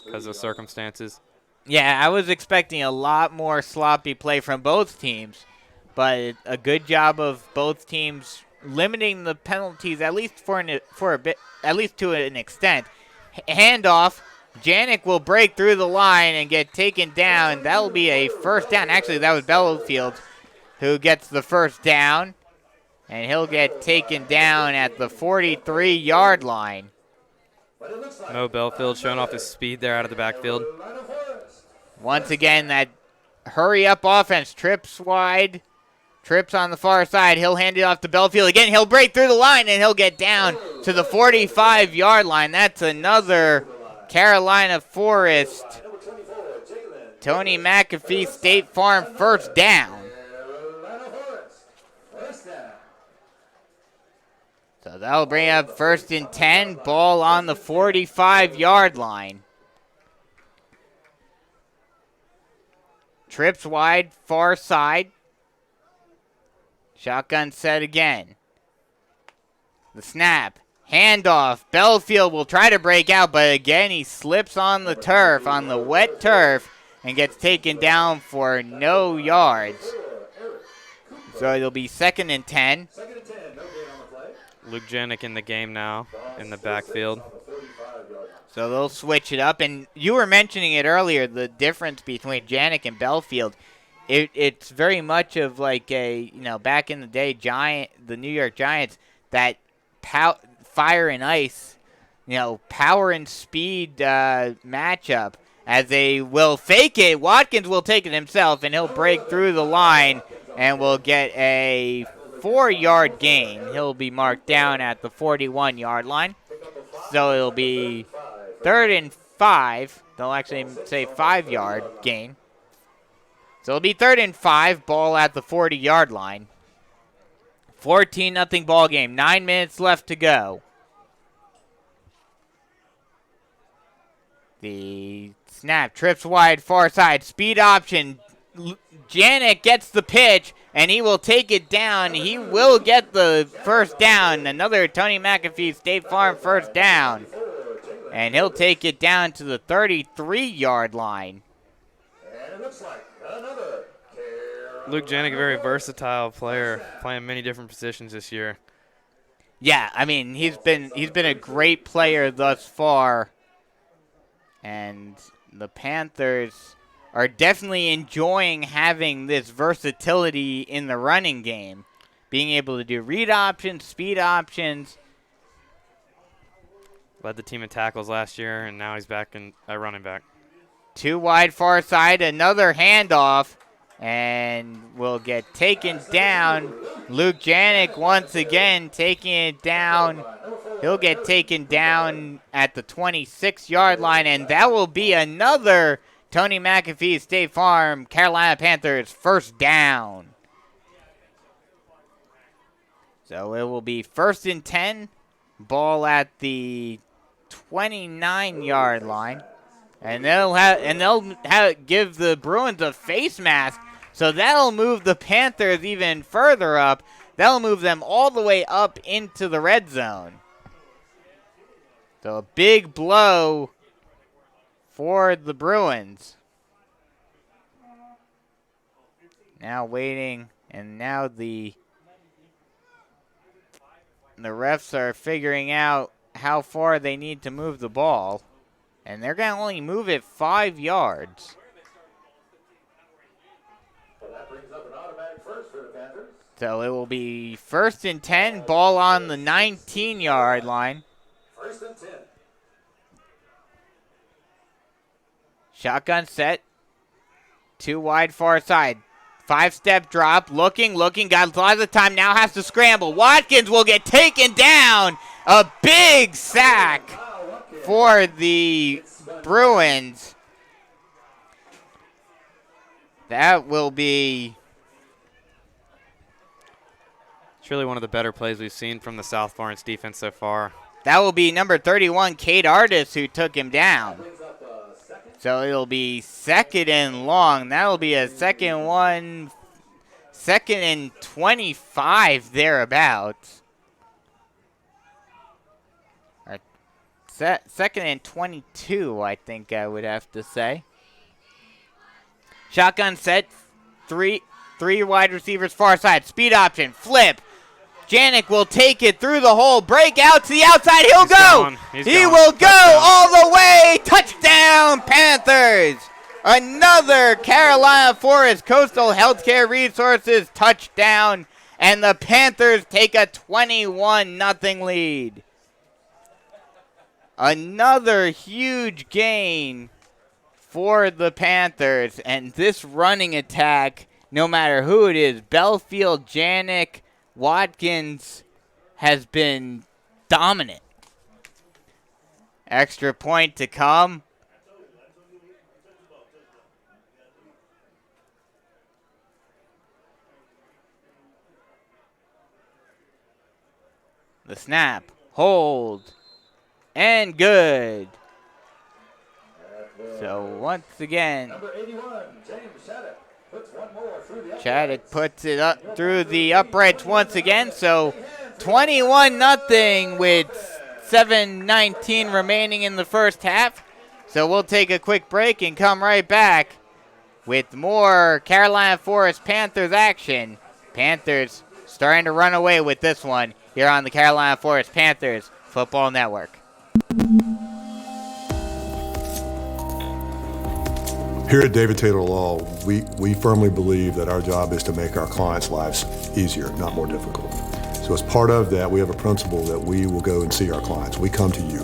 because of circumstances. Yeah, I was expecting a lot more sloppy play from both teams, but a good job of both teams limiting the penalties at least for a bit, at least to an extent. Handoff. Janik will break through the line and get taken down. That'll be a first down. Actually, that was Bellofield who gets the first down, and he'll get taken down at the 43-yard line. Mo Belfield showing off his speed there out of the backfield. Once again, that hurry-up offense. Trips wide. Trips on the far side. He'll hand it off to Belfield again. He'll break through the line, and he'll get down to the 45-yard line. That's another Carolina Forest, Tony McAfee State Farm first down. So that'll bring up 1st and 10. Ball on the 45-yard line. Trips wide, far side. Shotgun set again. The snap. Handoff. Belfield will try to break out, but again he slips on the turf, on the wet turf, and gets taken down for no yards. So it'll be 2nd and 10. Luke Janik in the game now in the backfield. So they'll switch it up. And you were mentioning it earlier, the difference between Janik and Belfield. It's very much of like a, back in the day, the New York Giants, that fire and ice, power and speed matchup, as they will fake it. Watkins will take it himself, and he'll break through the line and will get a 4-yard gain. He'll be marked down at the 41-yard line. So it'll be 3rd and 5. They'll actually say 5-yard gain. So it'll be 3rd and 5, ball at the 40-yard line. 14-0 ball game. 9 minutes left to go. The snap trips wide, far side, speed option. Janik gets the pitch, and he will take it down. He will get the first down. Another Tony McAfee State Farm first down. And he'll take it down to the 33-yard line. And it looks like another. Luke Janik, a very versatile player, playing many different positions this year. Yeah, I mean, he's been a great player thus far. And the Panthers are definitely enjoying having this versatility in the running game. Being able to do read options, speed options. Led the team in tackles last year, and now he's back in running back. 2 wide, far side, another handoff, and will get taken down. Luke Janik once again taking it down. He'll get taken down at the 26-yard line, and that will be another Tony McAfee State Farm Carolina Panthers first down. So it will be 1st and 10, ball at the 29-yard line, and they'll give the Bruins a face mask, so that'll move the Panthers even further up. That'll move them all the way up into the red zone. So a big blow for the Bruins. Now waiting, and now the refs are figuring out how far they need to move the ball, and they're going to only move it 5 yards. Well, that brings up an automatic first for the Panthers. So it will be 1st and 10, ball on the 19-yard line. 1st and 10. Shotgun set. 2 wide, far side. 5-step drop. Looking. Got a lot of time. Now has to scramble. Watkins will get taken down. A big sack for the Bruins. That will be... It's really one of the better plays we've seen from the South Florence defense so far. That will be number 31, Kate Artis, who took him down. So it'll be 2nd and long. That'll be a 2nd and 25 thereabouts. Or 2nd and 22, I think I would have to say. Shotgun set, three wide receivers far side. Speed option, flip. Janik will take it through the hole, break out to the outside. He'll go. He will go all the way. Touchdown, Panthers. Another Carolina Forest Coastal Healthcare Resources touchdown, and the Panthers take a 21-0 lead. Another huge gain for the Panthers, and this running attack, no matter who it is, Belfield, Janik, Watkins, has been dominant. Extra point to come. The snap, hold, and good. So once again, Number 81, James Shattuck, puts one more through the Shattuck puts it up through the uprights once again. So 21-0 with 7:19 remaining in the first half. So we'll take a quick break and come right back with more Carolina Forest Panthers action. Panthers starting to run away with this one here on the Carolina Forest Panthers Football Network. Here at David Taylor Law, we firmly believe that our job is to make our clients' lives easier, not more difficult. So as part of that, we have a principle that we will go and see our clients. We come to you,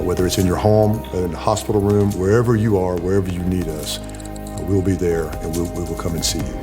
whether it's in your home, in the hospital room, wherever you are, wherever you need us, we'll be there and we will come and see you.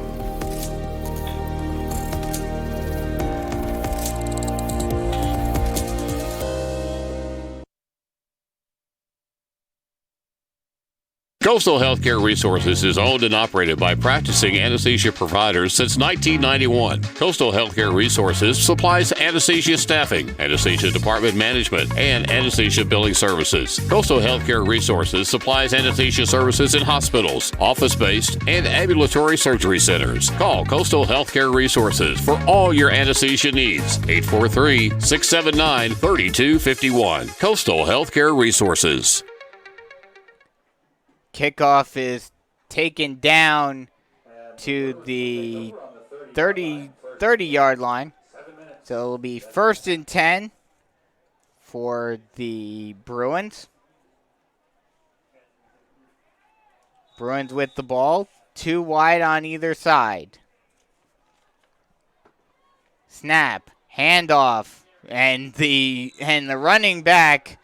Coastal Healthcare Resources is owned and operated by practicing anesthesia providers since 1991. Coastal Healthcare Resources supplies anesthesia staffing, anesthesia department management, and anesthesia billing services. Coastal Healthcare Resources supplies anesthesia services in hospitals, office-based, and ambulatory surgery centers. Call Coastal Healthcare Resources for all your anesthesia needs. 843-679-3251. Coastal Healthcare Resources. Kickoff is taken down to the 30-yard line. So it'll be 1st and 10 for the Bruins. Bruins with the ball, 2 wide on either side. Snap, handoff, and the running back,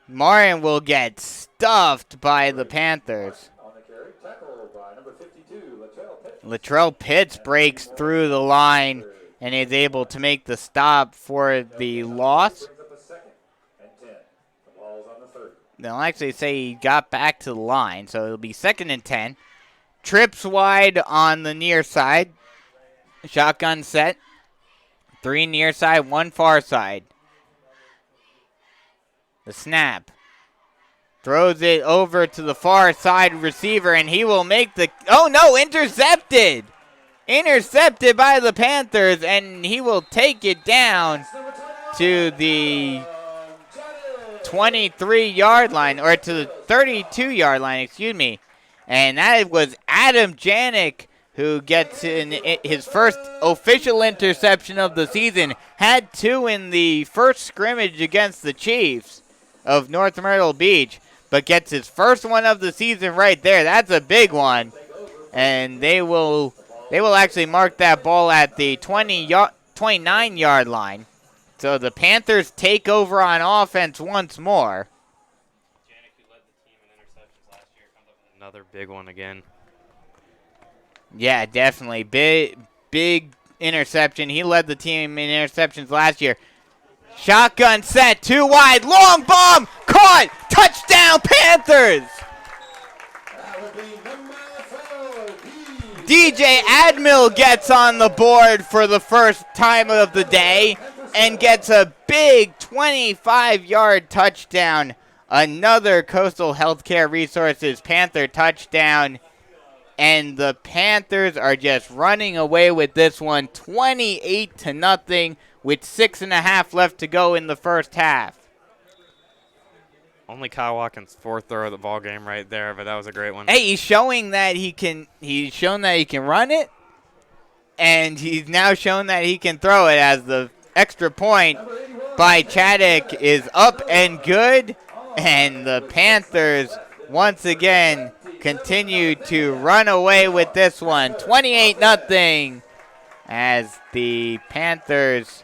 Marion, will get stuffed by the Panthers. Latrell Pitts breaks through the line and is able to make the stop for the loss. They'll actually say he got back to the line, so it'll be 2nd and 10. Trips wide on the near side. Shotgun set. 3 near side, 1 far side. The snap. Throws it over to the far side receiver, and he will make the... Oh, no, intercepted! Intercepted by the Panthers, and he will take it down to the 23-yard line, or to the 32-yard line, excuse me. And that was Adam Janik, who gets in his first official interception of the season. Had 2 in the first scrimmage against the Chiefs of North Myrtle Beach, but gets his first one of the season right there. That's a big one. And they will actually mark that ball at the 29-yard line. So the Panthers take over on offense once more. Janik, who led the team in interceptions last year, comes up with another big one again. Yeah, definitely. Big interception. He led the team in interceptions last year. Shotgun set, 2 wide, long bomb, caught, touchdown Panthers! DJ Admill gets on the board for the first time of the day and gets a big 25-yard touchdown. Another Coastal Healthcare Resources Panther touchdown. And the Panthers are just running away with this one, 28-0, with 6.5 left to go in the first half. Only Kyle Watkins' 4th throw of the ball game right there, but that was a great one. Hey, he's showing that he's shown that he can run it, and he's now shown that he can throw it, as the extra point by Chaddock is up and good, and the Panthers once again continue to run away with this one, 28-0, as the Panthers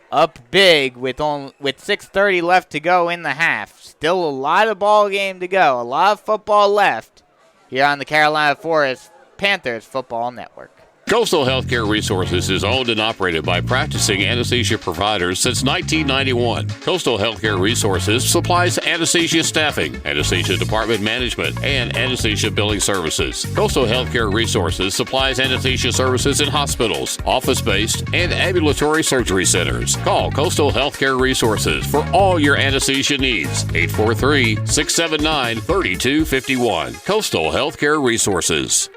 up big with 6:30 left to go in the half. Still a lot of ball game to go, a lot of football left here on the Carolina Forest Panthers Football Network. Coastal Healthcare Resources is owned and operated by practicing anesthesia providers since 1991. Coastal Healthcare Resources supplies anesthesia staffing, anesthesia department management, and anesthesia billing services. Coastal Healthcare Resources supplies anesthesia services in hospitals, office-based, and ambulatory surgery centers. Call Coastal Healthcare Resources for all your anesthesia needs. 843-679-3251. Coastal Healthcare Resources.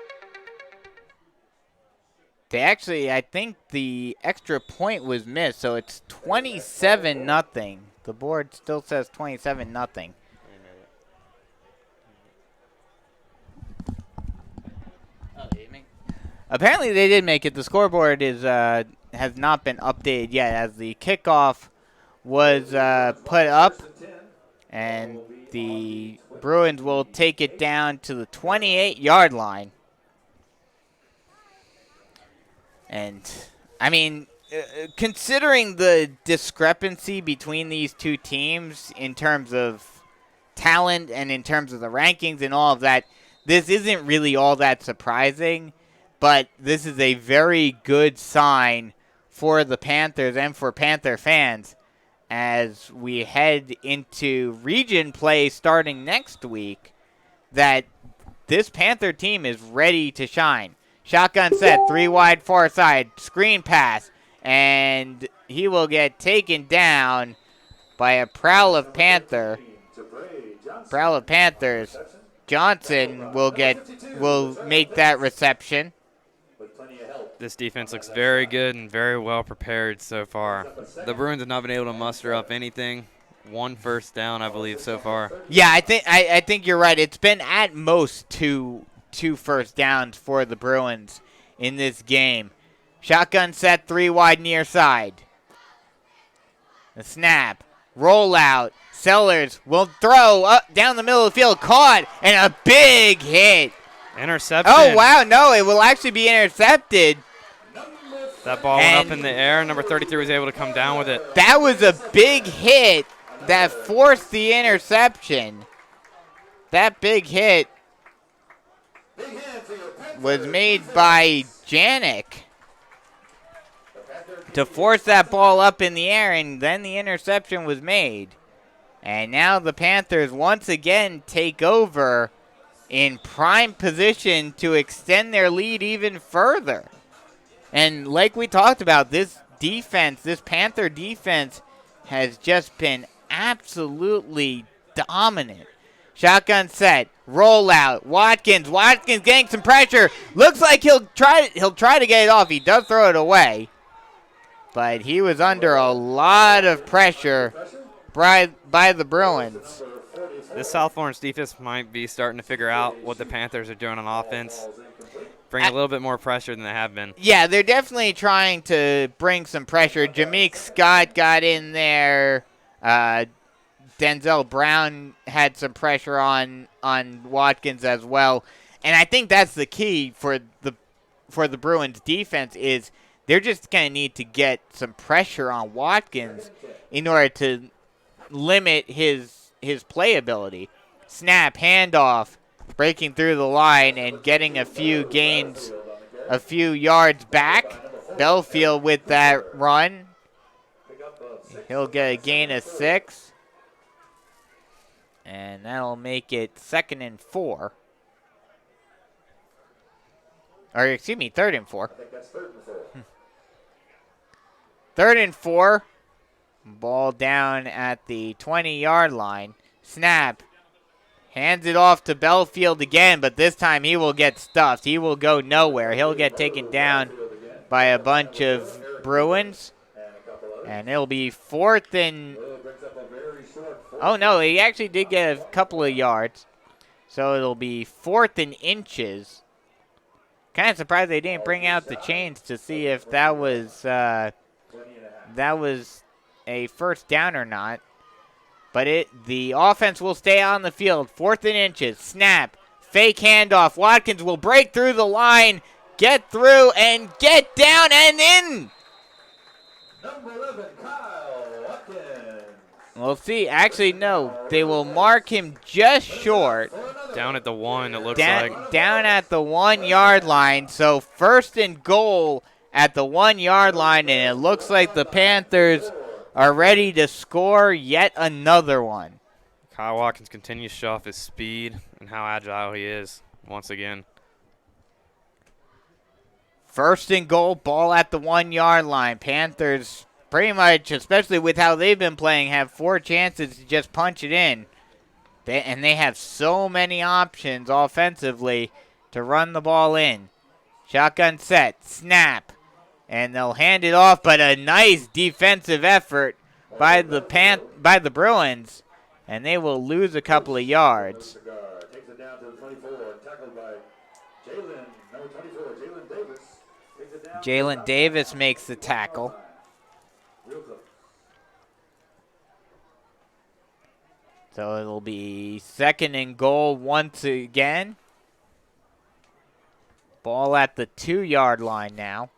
They actually, I think the extra point was missed, so it's 27-0. The board still says 27-0. Apparently they did make it. The scoreboard has not been updated yet, as the kickoff was put up, and the Bruins will take it down to the 28-yard line. And, I mean, considering the discrepancy between these two teams in terms of talent and in terms of the rankings and all of that, this isn't really all that surprising. But this is a very good sign for the Panthers and for Panther fans as we head into region play starting next week, that this Panther team is ready to shine. Shotgun set, 3 wide far side, screen pass, and he will get taken down by a prowl of Panthers. Johnson will make that reception. This defense looks very good and very well prepared so far. The Bruins have not been able to muster up anything. 1 first down, I believe, so far. Yeah, I think you're right. It's been at most two first downs for the Bruins in this game. Shotgun set, 3 wide near side. The snap, rollout. Sellers will throw up down the middle of the field, caught, and a big hit. Interception. Oh, wow, no, it will actually be intercepted. That ball went up in the air. Number 33 was able to come down with it. That was a big hit that forced the interception. That big hit was made by Janik to force that ball up in the air, and then the interception was made. And now the Panthers once again take over in prime position to extend their lead even further. And like we talked about, this defense, this Panther defense, has just been absolutely dominant. Shotgun set, rollout, Watkins getting some pressure. Looks like he'll try to get it off. He does throw it away, but he was under a lot of pressure by the Bruins. This South Florence defense might be starting to figure out what the Panthers are doing on offense. Bring a little bit more pressure than they have been. Yeah, they're definitely trying to bring some pressure. Jameek Scott got in there. Denzel Brown had some pressure on Watkins as well. And I think that's the key for the Bruins defense is they're just going to need to get some pressure on Watkins in order to limit his playability. Snap, handoff, breaking through the line and getting a few yards back. Belfield with that run. He'll get a gain of 6. And that'll make it 2nd and 4. Or, excuse me, 3rd and 4. 3rd and 4. Ball down at the 20-yard line. Snap. Hands it off to Belfield again, but this time he will get stuffed. He will go nowhere. He'll get taken down by a bunch of Bruins. And it'll be 4th and... Oh, no, he actually did get a couple of yards. So it'll be 4th and inches. Kind of surprised they didn't bring out the chains to see if that was a first down or not. But the offense will stay on the field. 4th and inches. Snap. Fake handoff. Watkins will break through the line, get through, and get down and in. Number 11, Kyle Watkins. We'll see. Actually, no. They will mark him just short. Down at the 1, it looks like. Down at the 1-yard line. So 1st and goal at the 1-yard line, and it looks like the Panthers are ready to score yet another one. Kyle Watkins continues to show off his speed and how agile he is once again. 1st and goal, ball at the 1-yard line. Panthers pretty much, especially with how they've been playing, have 4 chances to just punch it in. They have so many options offensively to run the ball in. Shotgun set, snap. And they'll hand it off, but a nice defensive effort by the Bruins, and they will lose a couple of yards. Takes it down to the 24, tackled by Jalen, number 24, Jalen Davis. Takes it down. Jalen Davis makes the tackle. Real close. So it'll be 2nd and goal once again. Ball at the 2-yard line now.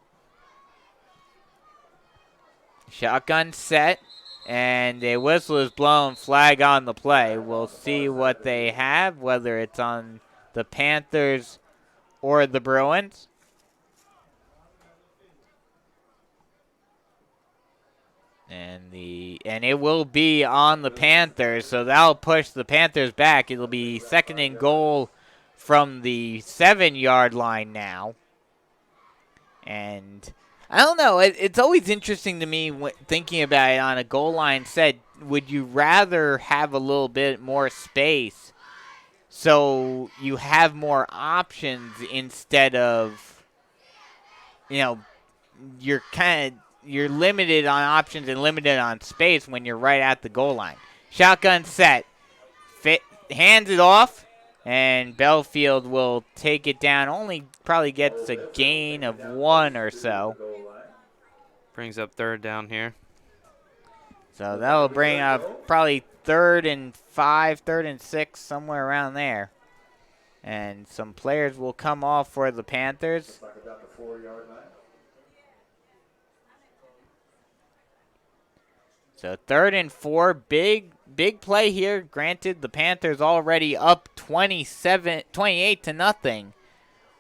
Shotgun set, and a whistle is blown, flag on the play. We'll see what they have, whether it's on the Panthers or the Bruins. And it will be on the Panthers, so that'll push the Panthers back. It'll be 2nd and goal from the 7-yard line now. And I don't know. It's always interesting to me thinking about it on a goal line set. Would you rather have a little bit more space so you have more options instead of, you're limited on options and limited on space when you're right at the goal line. Shotgun set. Hands it off, and Belfield will take it down. Only probably gets a gain of 1 or so. Brings up 3rd down here. So that'll bring up probably 3rd and 5, 3rd and 6, somewhere around there. And some players will come off for the Panthers. So 3rd and 4, big play here. Granted, the Panthers already up 28 to nothing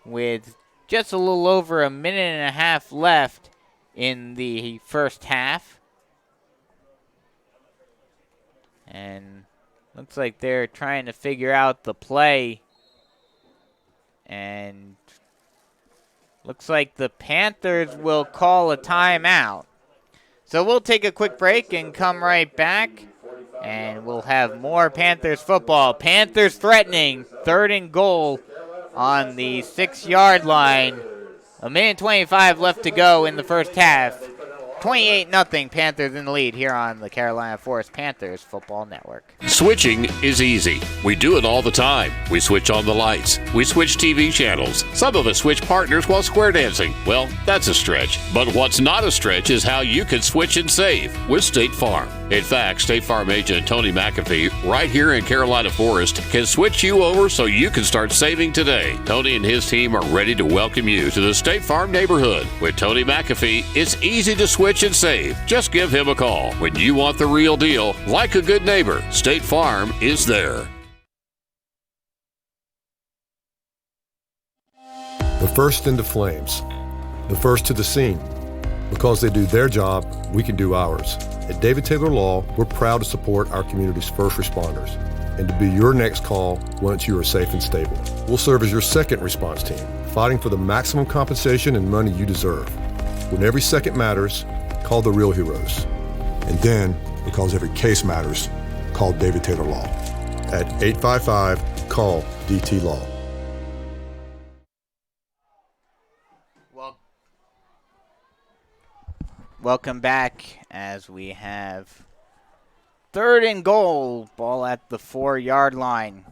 with just a little over a minute and a half left in the first half. And looks like they're trying to figure out the play. And looks like the Panthers will call a timeout. So we'll take a quick break and come right back. And we'll have more Panthers football. Panthers threatening 3rd and goal on the 6-yard line. A minute 25 left to go in the first half. 28-0 Panthers in the lead here on the Carolina Forest Panthers Football Network. Switching is easy. We do it all the time. We switch on the lights. We switch TV channels. Some of us switch partners while square dancing. Well, that's a stretch. But what's not a stretch is how you can switch and save with State Farm. In fact, State Farm agent Tony McAfee, right here in Carolina Forest, can switch you over so you can start saving today. Tony and his team are ready to welcome you to the State Farm neighborhood. With Tony McAfee, it's easy to switch and save. Just give him a call. When you want the real deal, like a good neighbor, State Farm is there. The first into flames, the first to the scene. Because they do their job, we can do ours. At David Taylor Law, we're proud to support our community's first responders and to be your next call once you are safe and stable. We'll serve as your second response team, fighting for the maximum compensation and money you deserve. When every second matters, call the real heroes. And then, because every case matters, call David Taylor Law at 855-CALL-DT-LAW. Welcome back as we have 3rd and goal, ball at the 4-yard line.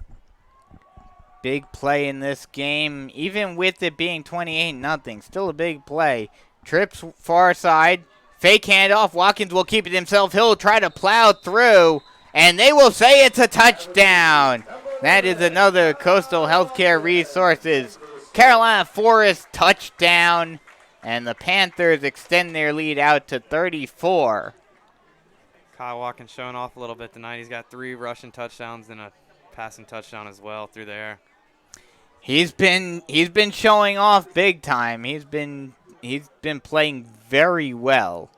Big play in this game, even with it being 28-0, still a big play. Trips far side, fake handoff, Watkins will keep it himself, he'll try to plow through, and they will say it's a touchdown. That is another Coastal Healthcare Resources Carolina Forest touchdown. And the Panthers extend their lead out to 34. Kyle Watkins showing off a little bit tonight. He's got 3 rushing touchdowns and a passing touchdown as well through the air. He's been showing off big time. He's been playing very well.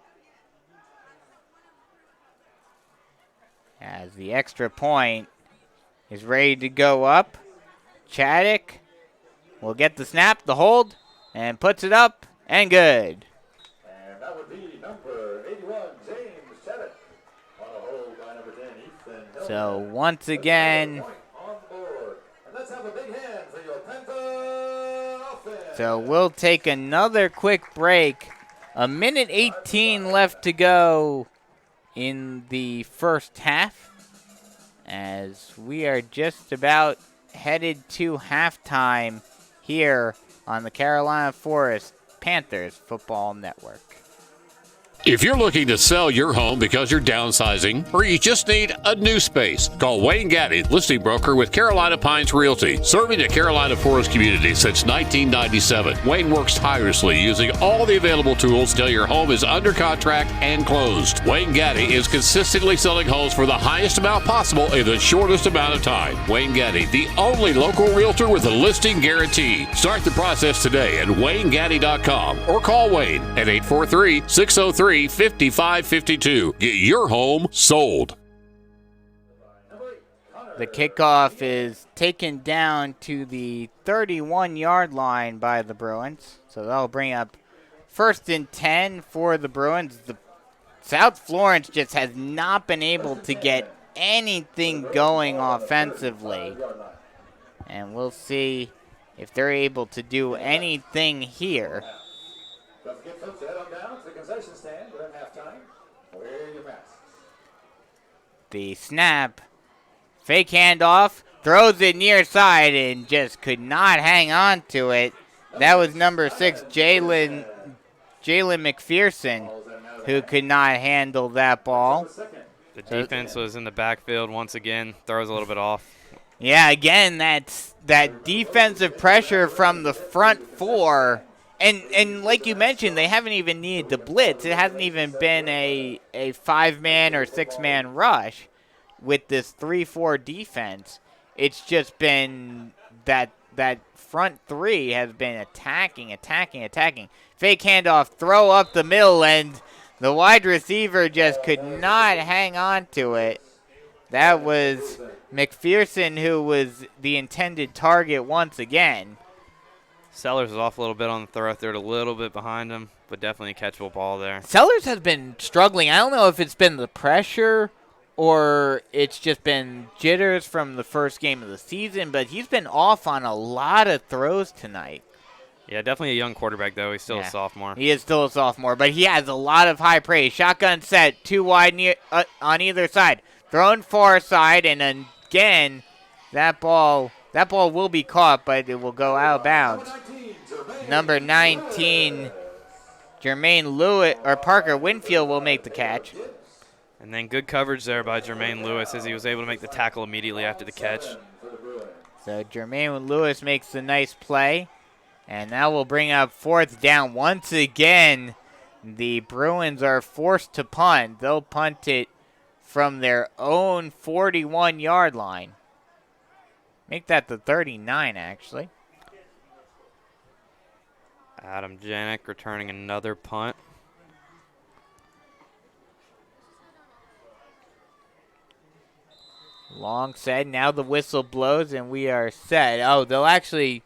As the extra point is ready to go up. Chaddick will get the snap, the hold, and puts it up. And good. And that would be number 81, James Chaddick. On a hold by number 10, Ethan. So once again, On board. And let's have a big hand for your Panther offense. so we'll take another quick break. A minute 18 left to go in the first half, as we are just about headed to halftime here on the Carolina Forest Panthers Football Network. If you're looking to sell your home because you're downsizing or you just need a new space, call Wayne Gaddy, listing broker with Carolina Pines Realty, serving the Carolina Forest community since 1997. Wayne works tirelessly using all the available tools till your home is under contract and closed. Wayne Gaddy is consistently selling homes for the highest amount possible in the shortest amount of time. Wayne Gaddy, the only local realtor with a listing guarantee. Start the process today at WayneGaddy.com or call Wayne at 843-603-5552. Get your home sold. Number 8, Connor The kickoff is taken down to the 31-yard line by the Bruins. So that'll bring up 1st and 10 for the Bruins. The South Florence just has not been able to get anything going offensively. And we'll see if they're able to do anything here. Don't forget, folks, to head on down to the concession stand during halftime. Wear your masks. The snap, fake handoff, throws it near side and just could not hang on to it. That was number 6, Jalen McPherson, who could not handle that ball. The defense was in the backfield once again. Throws a little bit off. Yeah, again, that's that defensive pressure from the front four. And like you mentioned, they haven't even needed to blitz. It hasn't even been a 5-man or 6-man rush with this 3-4 defense. It's just been that front three has been attacking. Fake handoff, throw up the middle, and the wide receiver just could not hang on to it. That was McPherson, who was the intended target once again. Sellers was off a little bit on the throw. Threw it a little bit behind him, but definitely a catchable ball there. Sellers has been struggling. I don't know if it's been the pressure or it's just been jitters from the first game of the season, but he's been off on a lot of throws tonight. Yeah, definitely a young quarterback, though. He's still a sophomore. He is still a sophomore, but he has a lot of high praise. Shotgun set, 2 wide on either side. Thrown far side, and again, that ball will be caught, but it will go out of bounds. Number 19, Jermaine Lewis, or Parker Winfield will make the catch. And then good coverage there by Jermaine Lewis as he was able to make the tackle immediately after the catch. So Jermaine Lewis makes the nice play. And now we'll bring up 4th down. Once again, the Bruins are forced to punt. They'll punt it from their own 41-yard line. Make that the 39, actually. Adam Janik returning another punt. Long said. Now the whistle blows and we are set. Oh, they'll actually.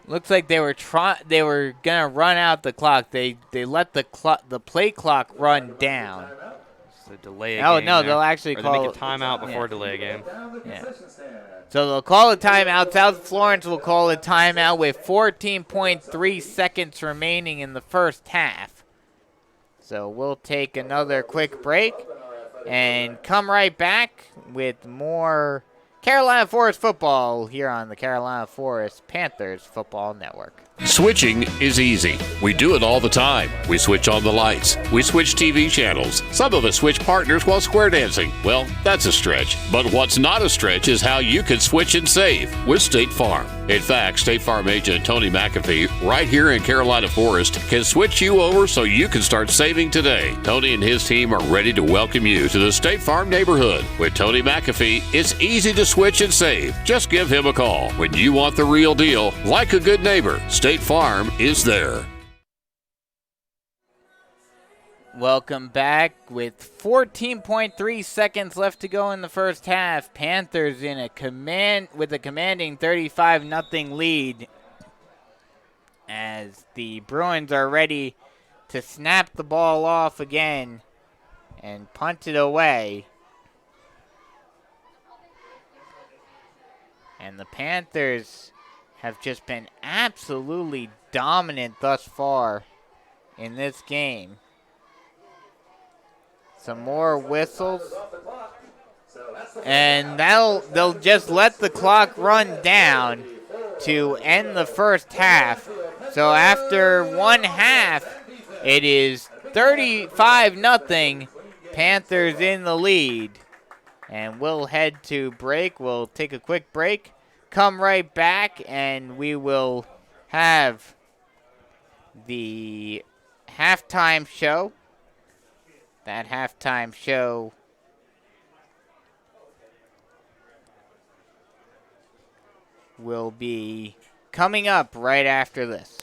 Looks like they were gonna run out the clock. They let the play clock run down. So delay a Oh game no, there. they'll actually Or call they make a timeout before delay a game. Yeah. So they'll call a timeout. South Florence will call a timeout with 14.3 seconds remaining in the first half. So we'll take another quick break and come right back with more Carolina Forest football here on the Carolina Forest Panthers Football Network. Switching is easy. We do it all the time. We switch on the lights. We switch TV channels. Some of us switch partners while square dancing. Well, that's a stretch. But what's not a stretch is how you can switch and save with State Farm. In fact, State Farm agent Tony McAfee, right here in Carolina Forest, can switch you over so you can start saving today. Tony and his team are ready to welcome you to the State Farm neighborhood. With Tony McAfee, it's easy to switch and save. Just give him a call. When you want the real deal, like a good neighbor, State Farm is there. Welcome back with 14.3 seconds left to go in the first half. Panthers in a commanding 35-0 lead as the Bruins are ready to snap the ball off again and punt it away. And the Panthers have just been absolutely dominant thus far in this game. Some more whistles. And they'll just let the clock run down to end the first half. So after one half, it is 35-0. Panthers in the lead. And we'll head to break. We'll take a quick break. Come right back and we will have the halftime show. That halftime show will be coming up right after this.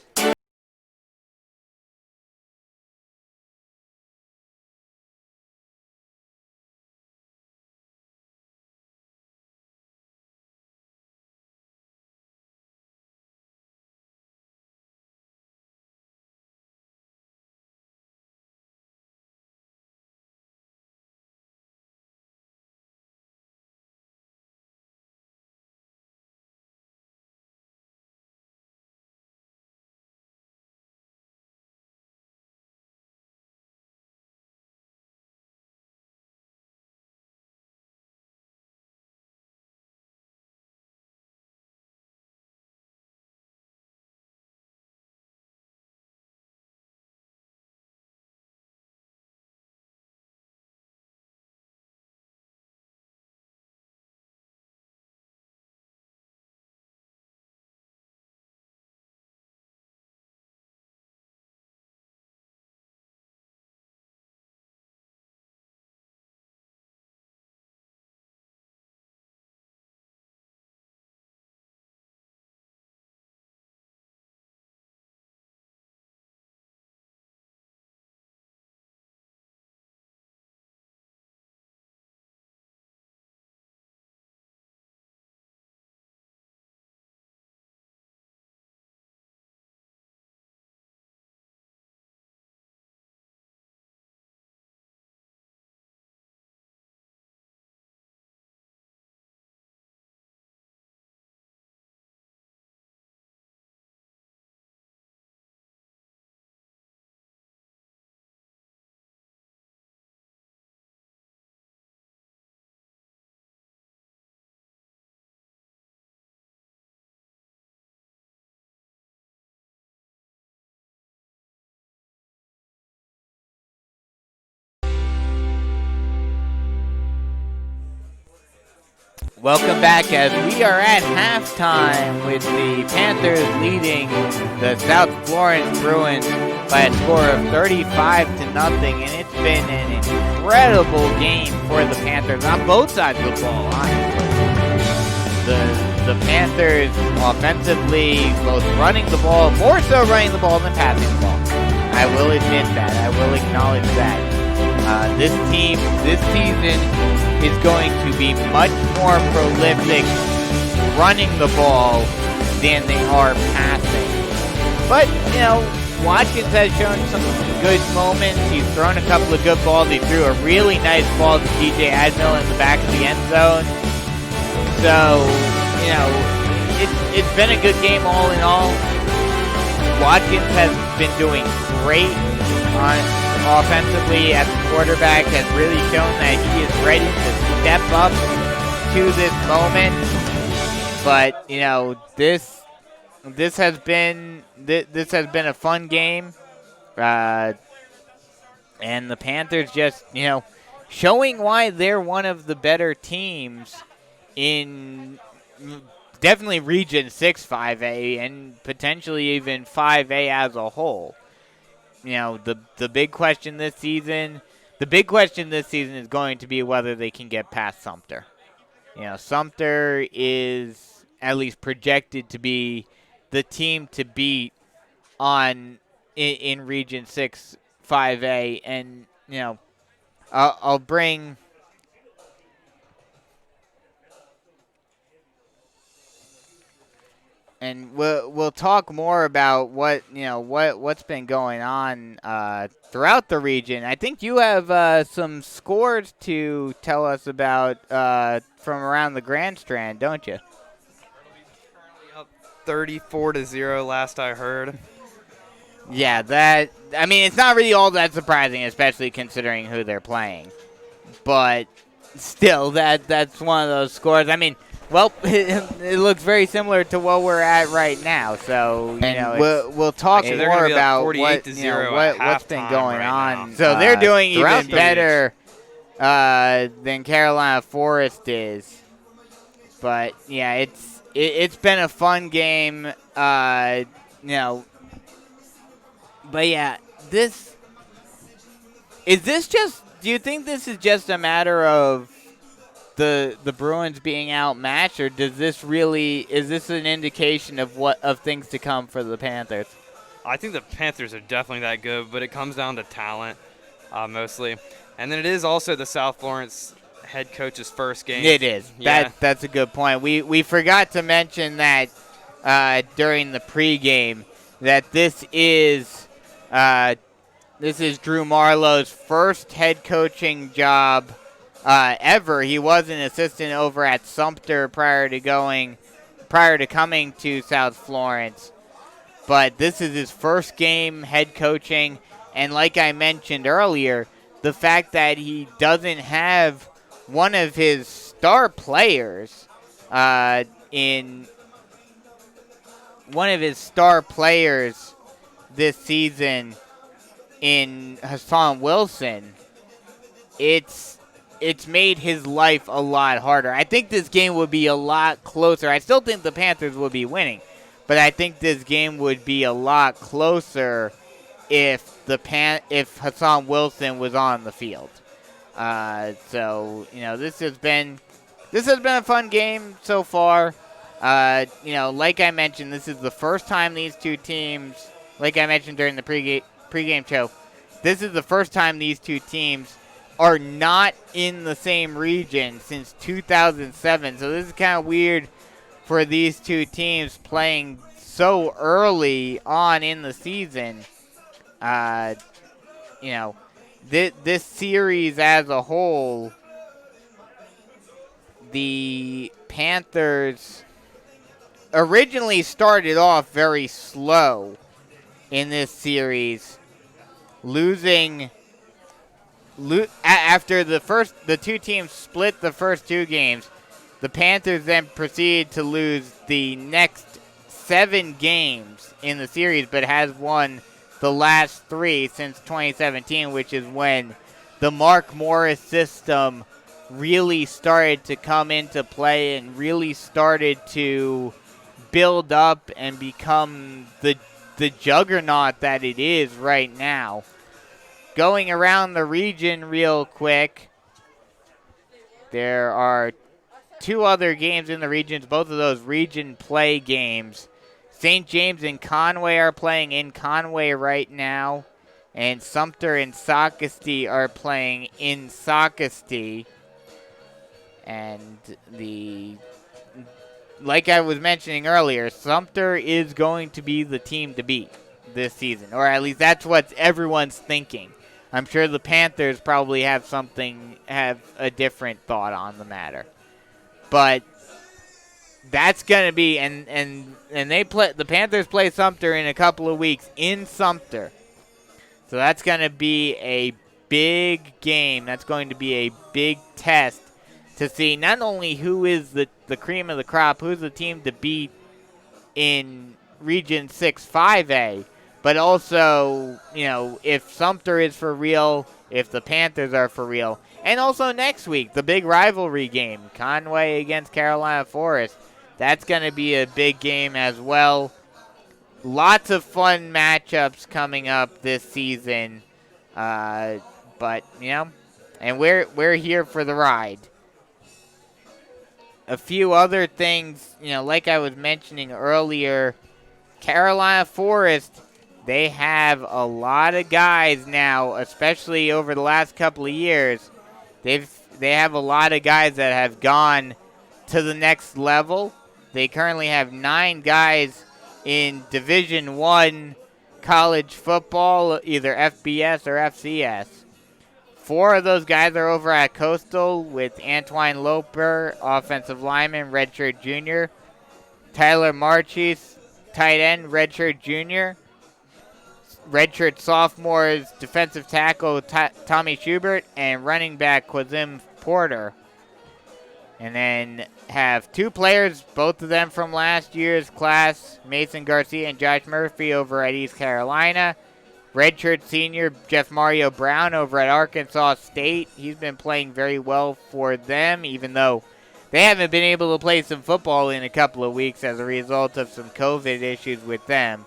Welcome back as we are at halftime with the Panthers leading the South Florence Bruins by a score of 35-0, and it's been an incredible game for the Panthers on both sides of the ball, honestly. The Panthers offensively both running the ball, more so running the ball than passing the ball. I will admit that. I will acknowledge that. This team this season is going to be much more prolific running the ball than they are passing. But, Watkins has shown some good moments. He's thrown a couple of good balls. He threw a really nice ball to DJ Admiral in the back of the end zone. So, it's been a good game all in all. Watkins has been doing great offensively as a quarterback, has really shown that he is ready to step up to this moment. But this has been a fun game, and the Panthers just showing why they're one of the better teams in definitely Region 6 5A and potentially even 5A as a whole. The big question this season is going to be whether they can get past Sumter. Sumter is at least projected to be the team to beat in Region 6 5A, and I'll bring and we'll talk more about what's been going on throughout the region. I think you have some scores to tell us about from around the Grand Strand, don't you? Currently up 34-0 last I heard. Yeah, it's not really all that surprising, especially considering who they're playing. But still, that's one of those scores. Well, it looks very similar to what we're at right now. So we'll talk more about what's been going on. Now. So they're doing even better than Carolina Forest is. But yeah, it's been a fun game. But yeah, do you think this is just a matter of the Bruins being outmatched, or is this an indication of things to come for the Panthers? I think the Panthers are definitely that good, but it comes down to talent mostly. And then it is also the South Florence head coach's first game. It is. Yeah. That's a good point. We forgot to mention that during the pregame that this is Drew Marlowe's first head coaching job ever. He was an assistant over at Sumter prior to coming to South Florence. But this is his first game head coaching, and like I mentioned earlier, the fact that he doesn't have one of his star players this season in Hassan Wilson, it's made his life a lot harder. I think this game would be a lot closer. I still think the Panthers would be winning, but I think this game would be a lot closer if Hassan Wilson was on the field. So this has been a fun game so far. Like I mentioned, this is the first time these two teams, like I mentioned during the pregame show, this is the first time these two teams are not in the same region since 2007. So this is kind of weird for these two teams playing so early on in the season. This series as a whole, the Panthers originally started off very slow in this series, losing after the two teams split the first two games. The Panthers then proceeded to lose the next 7 games in the series, but has won the last 3 since 2017, which is when the Mark Morris system really started to come into play and really started to build up and become the juggernaut that it is right now. Going around the region real quick, there are 2 other games in the regions, both of those region play games. St. James and Conway are playing in Conway right now, and Sumter and Socastee are playing in Socastee. And like I was mentioning earlier, Sumter is going to be the team to beat this season, or at least that's what everyone's thinking. I'm sure the Panthers probably have a different thought on the matter. But that's going to be, and the Panthers play Sumter in a couple of weeks in Sumter. So that's going to be a big game. That's going to be a big test to see not only who is the cream of the crop, who's the team to beat in Region 6 5A, but also, if Sumter is for real, if the Panthers are for real. And also next week, the big rivalry game, Conway against Carolina Forest. That's going to be a big game as well. Lots of fun matchups coming up this season. And we're here for the ride. A few other things, like I was mentioning earlier, Carolina Forest, they have a lot of guys now, especially over the last couple of years. They have a lot of guys that have gone to the next level. They currently have 9 guys in Division I college football, either FBS or FCS. 4 of those guys are over at Coastal with Antoine Loper, offensive lineman, redshirt junior. Tyler Marchis, tight end, redshirt junior. Redshirt sophomores, defensive tackle Tommy Schubert, and running back Quazim Porter. And then have 2 players, both of them from last year's class, Mason Garcia and Josh Murphy over at East Carolina. Redshirt senior Jeff Mario Brown over at Arkansas State. He's been playing very well for them, even though they haven't been able to play some football in a couple of weeks as a result of some COVID issues with them.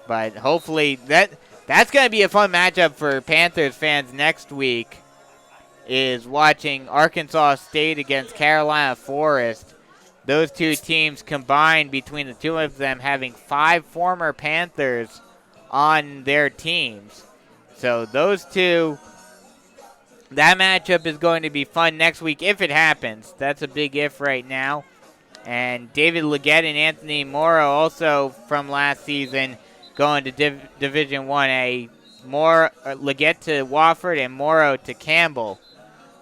But hopefully that's going to be a fun matchup for Panthers fans next week, is watching Arkansas State against Carolina Forest. Those 2 teams combined, between the 2 of them, having 5 former Panthers on their teams. So those 2, that matchup is going to be fun next week if it happens. That's a big if right now. And David Leggett and Anthony Morrow, also from last season, going to Division 1A. Leggett to Wofford and Morrow to Campbell.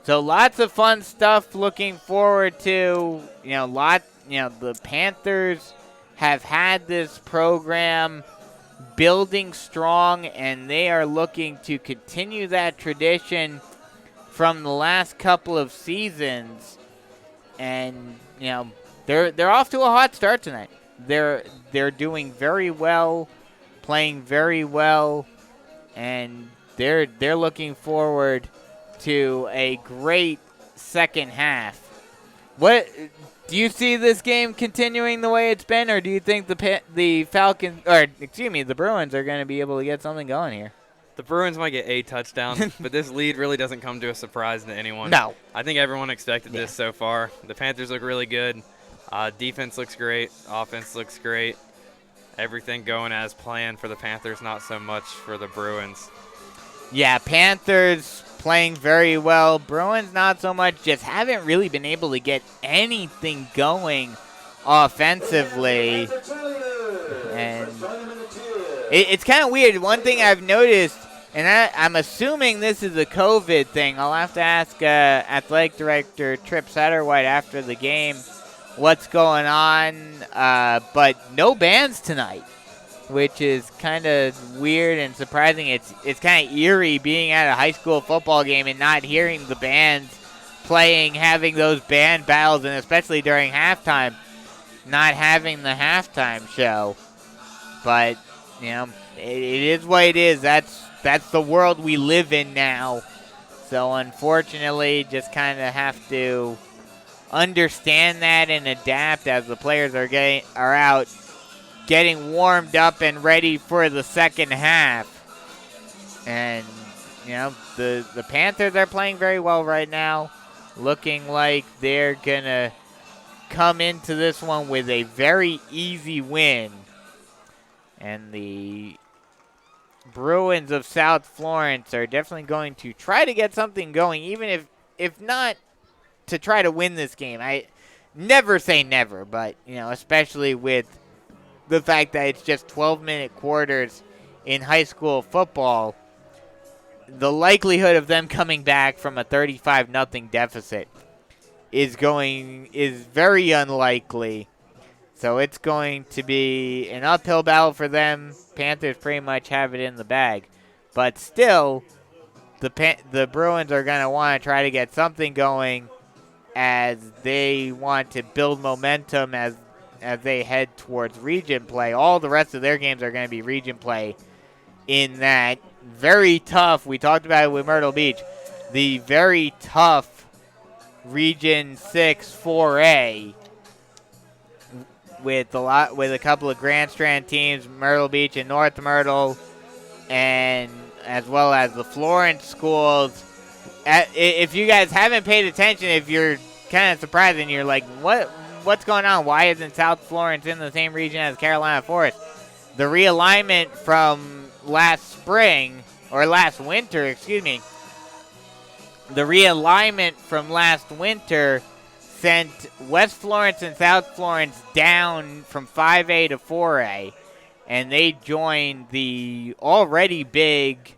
So lots of fun stuff looking forward to. The Panthers have had this program building strong, and they are looking to continue that tradition from the last couple of seasons. And they're off to a hot start tonight. They're doing very well, playing very well, and they're looking forward to a great second half. What do you see this game continuing the way it's been, or do you think the Bruins are going to be able to get something going here? The Bruins might get a touchdown, but this lead really doesn't come to a surprise to anyone. No. I think everyone expected this so far. The Panthers look really good. Defense looks great. Offense looks great. Everything going as planned for the Panthers, not so much for the Bruins. Yeah, Panthers playing very well. Bruins not so much, just haven't really been able to get anything going offensively. And it's kind of weird. One thing I've noticed, and I'm assuming this is a COVID thing. I'll have to ask Athletic Director Tripp Satterwhite after the game what's going on. But no bands tonight, which is kind of weird and surprising. It's kind of eerie being at a high school football game and not hearing the bands playing, having those band battles, and especially during halftime, not having the halftime show. But, it is what it is. That's the world we live in now. So unfortunately, just kind of have to understand that and adapt as the players are out getting warmed up and ready for the second half. And the Panthers are playing very well right now, looking like they're gonna come into this one with a very easy win. And the Bruins of South Florence are definitely going to try to get something going, even if not to try to win this game. I never say never, but especially with the fact that it's just 12-minute quarters in high school football, the likelihood of them coming back from a 35-0 deficit is very unlikely. So it's going to be an uphill battle for them. Panthers pretty much have it in the bag. But still, the Bruins are going to want to try to get something going as they want to build momentum as they head towards region play. All the rest of their games are going to be region play in that very tough, we talked about it with Myrtle Beach, the very tough Region 6 4A with a couple of Grand Strand teams, Myrtle Beach and North Myrtle, and as well as the Florence schools. If you guys haven't paid attention, if you're kind of surprised and you're like, what's going on? Why isn't South Florence in the same region as Carolina Forest? The realignment from last winter, the realignment from last winter sent West Florence and South Florence down from 5A to 4A, and they joined the already big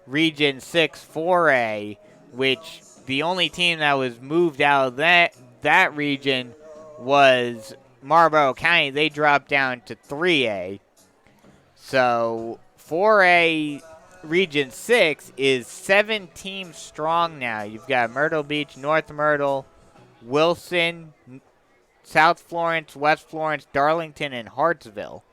Region 6 4A, which the only team that was moved out of that region was Marlboro County. They dropped down to 3A. So 4A Region 6 is 7 teams strong now. You've got Myrtle Beach, North Myrtle, Wilson, South Florence, West Florence, Darlington, and Hartsville.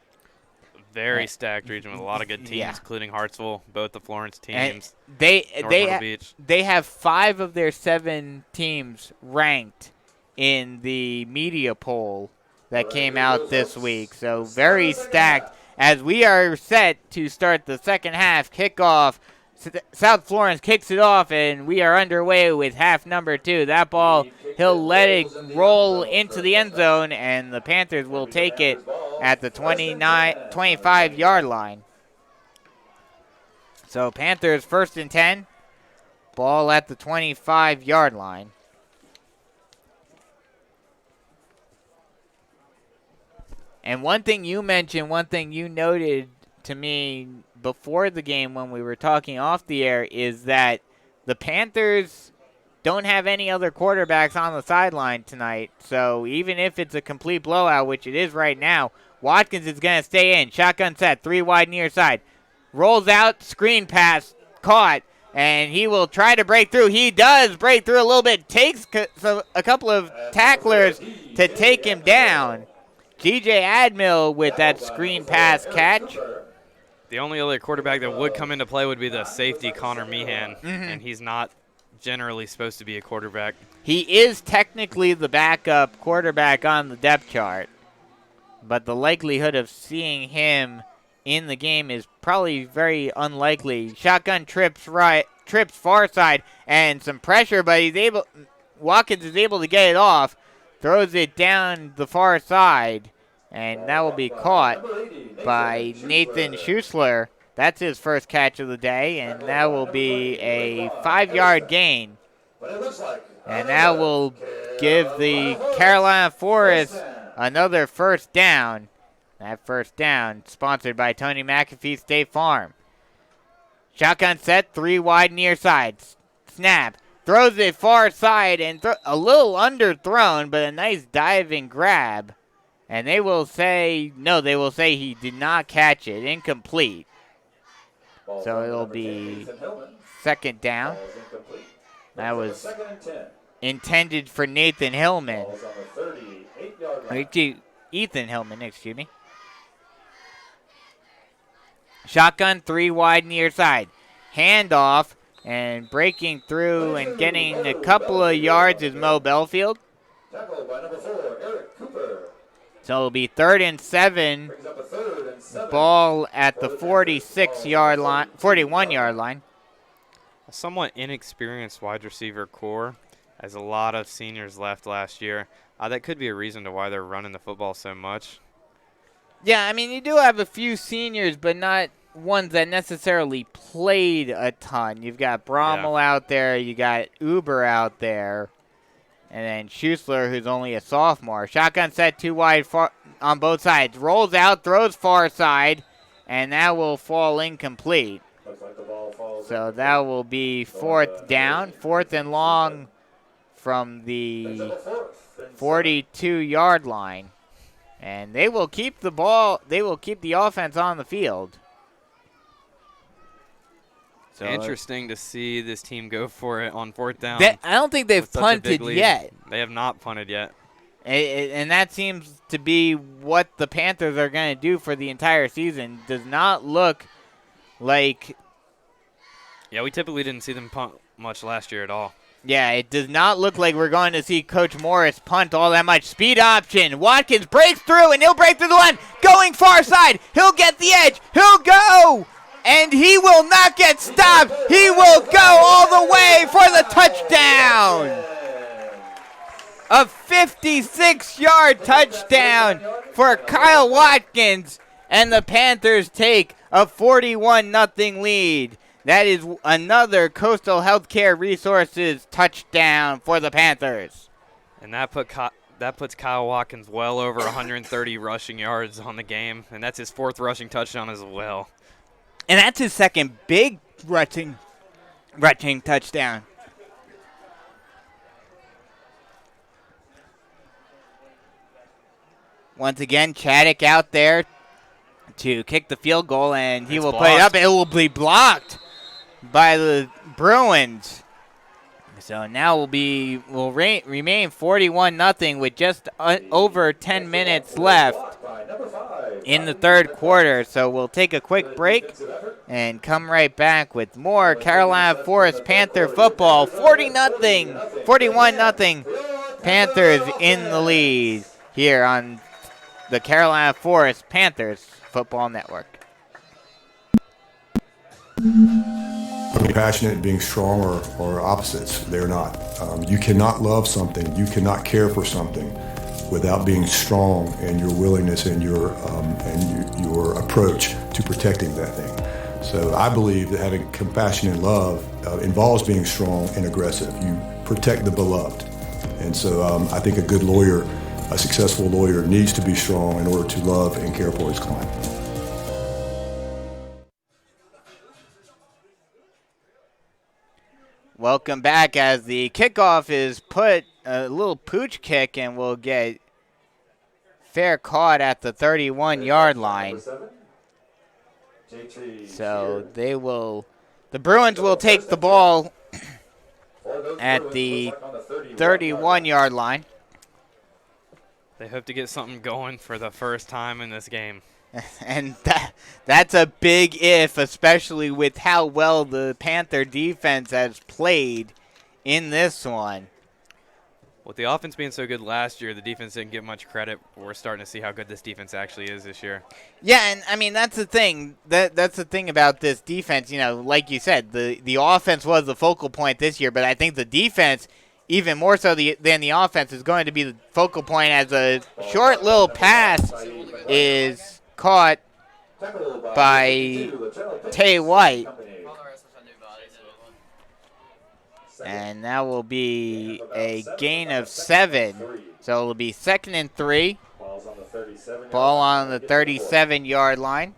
Very stacked region with a lot of good teams, including Hartsville, both the Florence teams. And Beach. They have 5 of their 7 teams ranked in the media poll that came out this week. So very stacked. As we are set to start the second half kickoff, South Florence kicks it off, and we are underway with half number 2. That ball, he'll let it roll into the end zone, and the Panthers will take it at the 25-yard line. So Panthers 1st and 10, ball at the 25-yard line. And one thing you mentioned, one thing you noted to me before the game when we were talking off the air is that the Panthers don't have any other quarterbacks on the sideline tonight. So even if it's a complete blowout, which it is right now, Watkins is going to stay in. Shotgun set, 3 wide near side. Rolls out, screen pass, caught, and he will try to break through. He does break through a little bit, takes a couple of tacklers to take him down. G.J. Admill with that screen pass catch. The only other quarterback that would come into play would be the safety, Connor Meehan, and he's not generally supposed to be a quarterback. He is technically the backup quarterback on the depth chart, but the likelihood of seeing him in the game is probably very unlikely. Shotgun trips far side, and some pressure, but Watkins is able to get it off. Throws it down the far side, and that will be caught by Nathan Schussler. That's his first catch of the day, and that will be a 5-yard gain. And that will give the Carolina Forest another first down. That first down sponsored by Tony McAfee State Farm. Shotgun set, 3 wide near side. Snap. Throws it far side and a little underthrown, but a nice diving grab. And they will say he did not catch it. Incomplete. So it'll be second down. That was intended for Nathan Hillman. Ethan Hillman, excuse me. Shotgun, 3 wide near side. Handoff. And breaking through and getting a couple of yards is Mo Belfield. Tackle by number 4, Eric Cooper. So it'll be 3rd and 7. Brings up a 3rd and 7. Ball at the 41-yard line. A somewhat inexperienced wide receiver core, as a lot of seniors left last year. That could be a reason to why they're running the football so much. Yeah, I mean, you do have a few seniors, but not ones that necessarily played a ton. You've got Brommel out there. You got Uber out there. And then Schussler, who's only a sophomore. Shotgun set 2 wide on both sides. Rolls out, throws far side, and that will fall incomplete. Looks like the ball falls. So that will be 4th down, 4th and long from the 42-yard line. And they will keep the ball, they will keep the offense on the field. So Interesting to see this team go for it on 4th down. I don't think they've punted yet. They have not punted yet. And that seems to be what the Panthers are going to do for the entire season. Does not look like... Yeah, we typically didn't see them punt much last year at all. Yeah, it does not look like we're going to see Coach Morris punt all that much. Speed option. Watkins breaks through, and he'll break through the line. Going far side. He'll get the edge. He'll go. And he will not get stopped. He will go all the way for the touchdown. A 56-yard touchdown for Kyle Watkins. And the Panthers take a 41-0 lead. That is another Coastal Healthcare Resources touchdown for the Panthers. And that puts Kyle Watkins well over 130 rushing yards on the game. And that's his 4th rushing touchdown as well. And that's his 2nd big rushing touchdown. Once again, Chaddock out there to kick the field goal, and he will play it up. It will be blocked by the Bruins. So now will remain 41-0 with just over 10 minutes left in the 3rd quarter. So we'll take a quick break and come right back with more Carolina Forest Panther football. 41-0 Panthers in the lead here on the Carolina Forest Panthers Football Network. Being passionate and being strong are opposites. They're not. You cannot love something, you cannot care for something without being strong in your willingness and your approach to protecting that thing. So I believe that having compassion and love involves being strong and aggressive. You protect the beloved. And so I think a good lawyer, a successful lawyer, needs to be strong in order to love and care for his client. Welcome back as the kickoff is put a little pooch kick and will get fair caught at the 31-yard line. So the Bruins will take the ball at the 31-yard line. They hope to get something going for the first time in this game. And that's a big if, especially with how well the Panther defense has played in this one. With the offense being so good last year, the defense didn't get much credit. We're starting to see how good this defense actually is this year. Yeah, and I mean that's the thing. That's the thing about this defense. You know, like you said, the offense was the focal point this year, but I think the defense, even more so than the offense, is going to be the focal point as a short little pass is caught by Tay White. And that will be a gain of 7. So it will be 2nd and 3. Ball on the 37-yard line.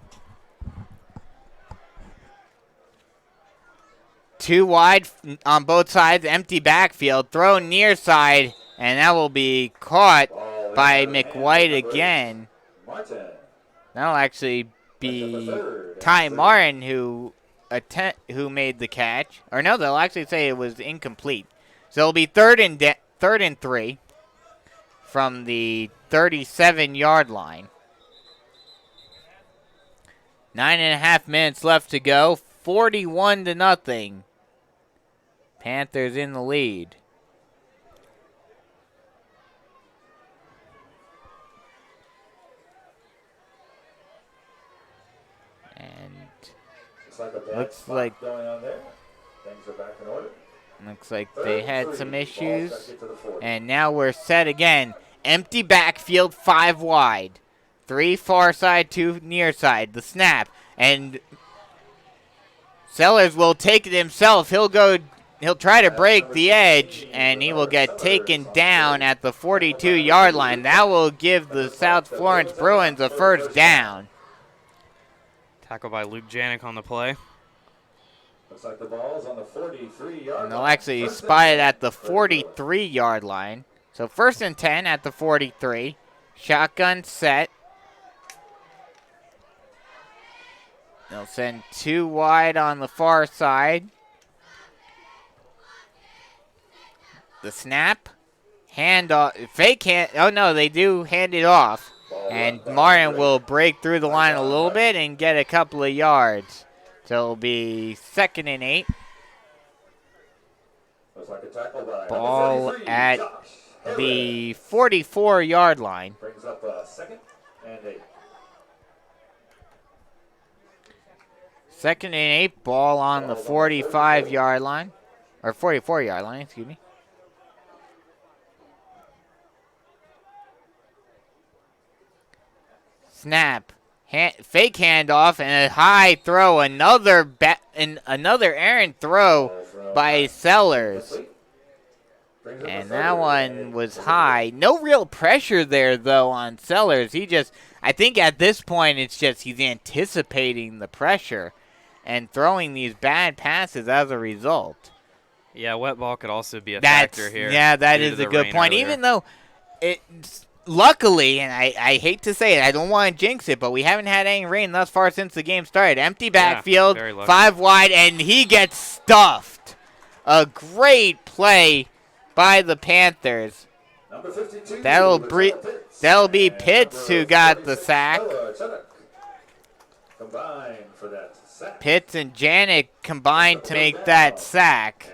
2 wide on both sides, empty backfield. Throw near side, and that will be caught by McWhite again. That'll actually be Ty Martin who made the catch. Or no, they'll actually say it was incomplete. So it'll be 3rd and 3 from the 37-yard line. 9.5 minutes left to go. 41-0. Panthers in the lead. And looks like going on there. Things are back in order. looks like they had some issues. And now we're set again. Empty backfield, 5 wide. 3 far side, 2 near side. The snap. And Sellers will take it himself. He'll try to break the edge, and he will get taken down at the 42-yard line. That will give the South Florence Bruins a first down. Tackle by Luke Janik on the play. Looks like the ball's on the 43-yard line. And they'll actually spot it at the 43-yard line. So 1st and 10 at the 43. Shotgun set. They'll send 2 wide on the far side. The snap. Hand off. Fake hand. Oh, no, they do hand it off. And Martin will break through the line a little bit and get a couple of yards. So it'll be 2nd and 8. Looks like a tackle by Ball number 33, at Josh the 44-yard line. brings up a 2nd and 8. 2nd and 8. Ball on the 45-yard line. Or 44-yard line, excuse me. Snap. Fake handoff and a high throw. Another errant throw by Sellers. And that one was high. No real pressure there, though, on Sellers. I think at this point, it's just he's anticipating the pressure and throwing these bad passes as a result. Yeah, wet ball could also be a factor here. Yeah, that is a good point. Even though luckily, and I hate to say it, I don't want to jinx it, but we haven't had any rain thus far since the game started. Empty backfield, 5 wide, and he gets stuffed. A great play by the Panthers. Number 52, That'll be Pitts who got the sack. Combined for that sack. Pitts and Janik combined to make that sack.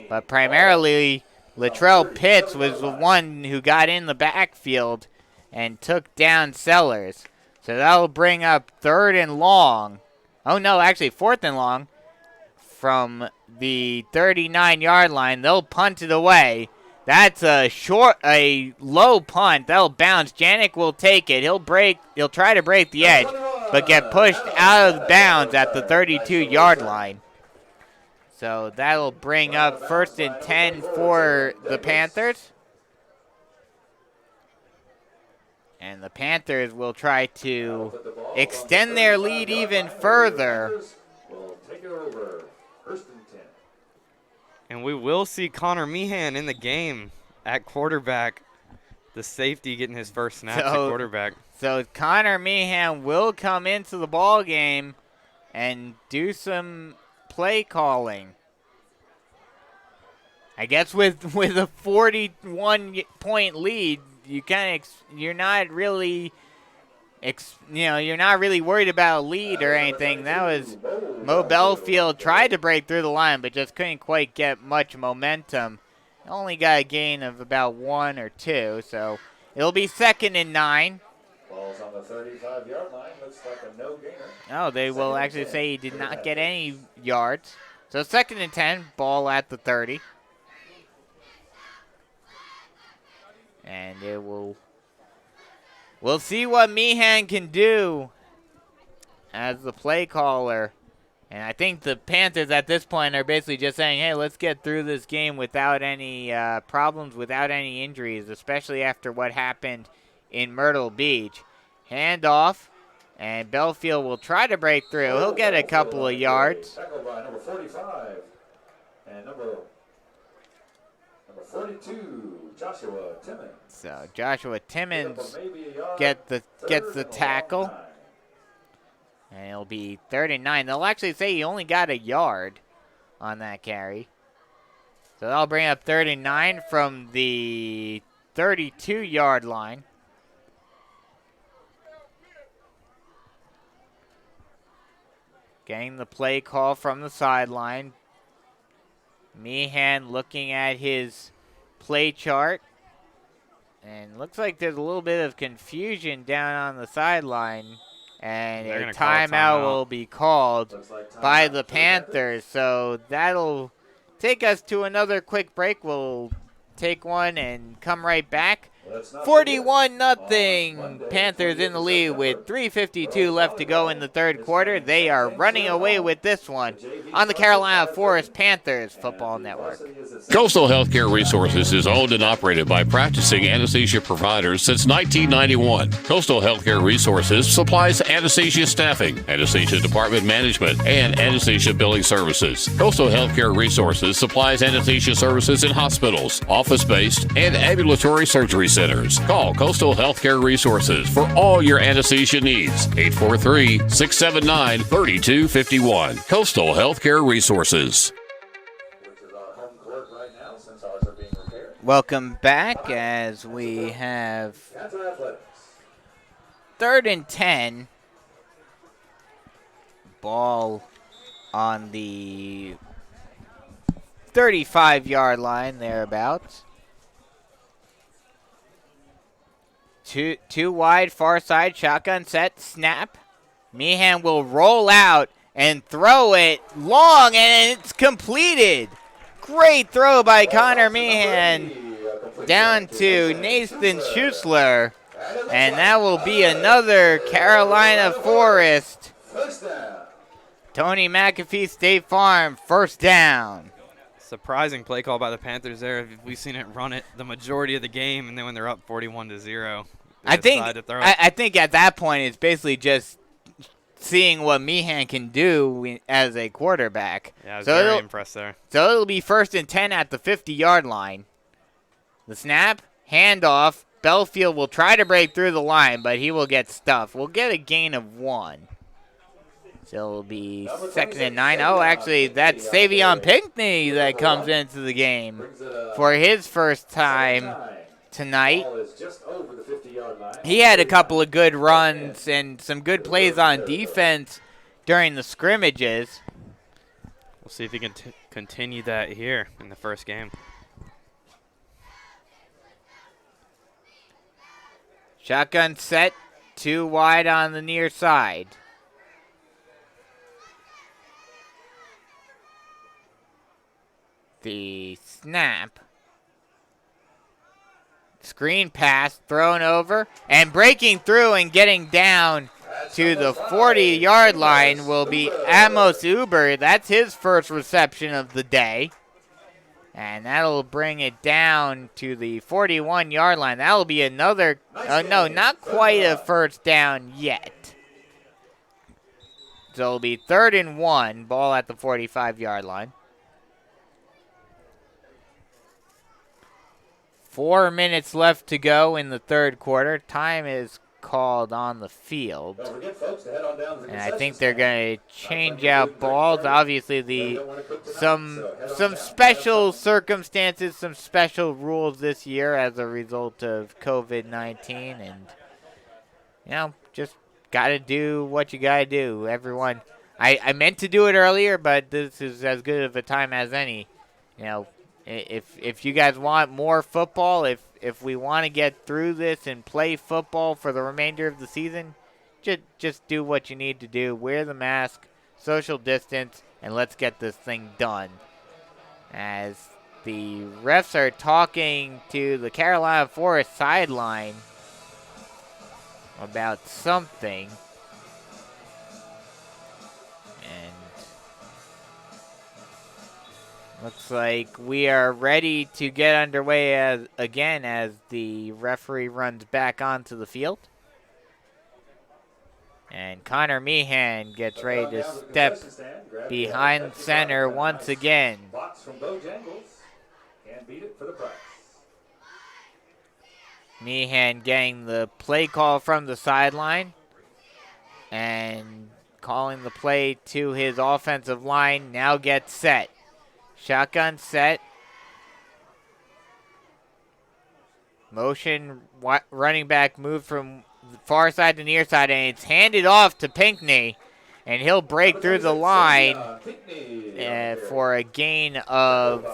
But primarily, Latrell Pitts was the one who got in the backfield and took down Sellers. So that'll bring up 3rd and long. Oh, no, actually 4th and long. From the 39-yard line, they'll punt it away. That's a low punt. That'll bounce. Janik will take it. He'll try to break the edge, but get pushed out of bounds at the 32-yard line. So that'll bring up 1st and 10 for the Panthers. And the Panthers will try to extend their lead even further. Will take it over. 1st and 10. And we will see Connor Meehan in the game at quarterback. The safety getting his first snap at quarterback. So Connor Meehan will come into the ball game and do some play calling. I guess with a 41-point lead, you're not really worried about a lead or anything. That was Mo Belfield tried to break through the line, but just couldn't quite get much momentum. Only got a gain of about 1 or 2, so it'll be 2nd and 9. Ball's on the 35-yard line. Looks like a no-gainer. Oh, they will actually say he did not get any yards. So 2nd and 10, ball at the 30. And we'll see what Meehan can do as the play caller. And I think the Panthers at this point are basically just saying, hey, let's get through this game without any problems, without any injuries, especially after what happened in Myrtle Beach. Handoff, and Belfield will try to break through. He'll get a couple of yards. Tackled by number 45 and number 42, Joshua Timmons. So Joshua Timmons gets the tackle. And it'll be 39. They'll actually say he only got a yard on that carry. So that'll bring up 39 from the 32-yard line. Getting the play call from the sideline. Meehan looking at his play chart. And looks like there's a little bit of confusion down on the sideline. And They're a gonna call a timeout timeout. will be called Looks like by timeout the for Panthers. So that'll take us to another quick break. We'll take one and come right back. Let's not 41-0 Panthers in the lead with 3:52 left to go in the third quarter. They are running away with this one on the Carolina Forest Panthers Football Network. Coastal Healthcare Resources is owned and operated by practicing anesthesia providers since 1991. Coastal Healthcare Resources supplies anesthesia staffing, anesthesia department management, and anesthesia billing services. Coastal Healthcare Resources supplies anesthesia services in hospitals, office-based, and ambulatory surgery centers. Call Coastal Healthcare Resources for all your anesthesia needs. 843-679-3251. Coastal Healthcare Resources. Which is our home court right now since ours are being repaired. Welcome back as we have Panther Athletics. 3rd and 10. Ball on the 35-yard line thereabouts. Two wide, far side, shotgun set, snap. Meehan will roll out and throw it long, and it's completed. Great throw by Connor Meehan down to Nathan Schussler, and that will be another Carolina Forest. First down. Tony McAfee State Farm, first down. Surprising play call by the Panthers there. We've seen it run it the majority of the game, and then when they're up 41-0, I think decide to throw it. I think at that point it's basically just seeing what Meehan can do as a quarterback. Yeah, I was So very it'll- impressed there. So it'll be 1st and 10 at the 50-yard line. The snap, handoff. Belfield will try to break through the line, but he will get stuffed. We'll get a gain of 1. So it'll be 2nd and 9. Oh, actually, that's Savion Pinckney that comes into the game for his first time tonight. Ball is just over the 50-yard line. He had a couple of good runs and some good plays on defense during the scrimmages. We'll see if he can continue that here in the first game. Shotgun set, 2 wide on the near side. The snap. Screen pass thrown over and breaking through and getting down to the 40-yard line will be Amos Uber. That's his first reception of the day. And that'll bring it down to the 41-yard line. That'll be another, no, not quite a first down yet. So it'll be 3rd and 1, ball at the 45-yard line. 4 minutes left to go in the third quarter. Time is called on the field. Don't forget, folks, to head on down to the And I think concession they're stand. going to change out balls. Obviously, some special circumstances, some special rules this year as a result of COVID-19, and just got to do what you got to do. Everyone, I meant to do it earlier, but this is as good of a time as any. If you guys want more football, if we want to get through this and play football for the remainder of the season, just do what you need to do. Wear the mask, social distance, and let's get this thing done. As the refs are talking to the Carolina Forest sideline about something. And looks like we are ready to get underway as the referee runs back onto the field. And Connor Meehan gets ready to step behind center once again. Box from Bojangles. Can't beat it for the price. Meehan getting the play call from the sideline and calling the play to his offensive line. Now gets set. Shotgun set. Motion running back move from the far side to near side, and it's handed off to Pinckney. and he'll break through the line for a gain of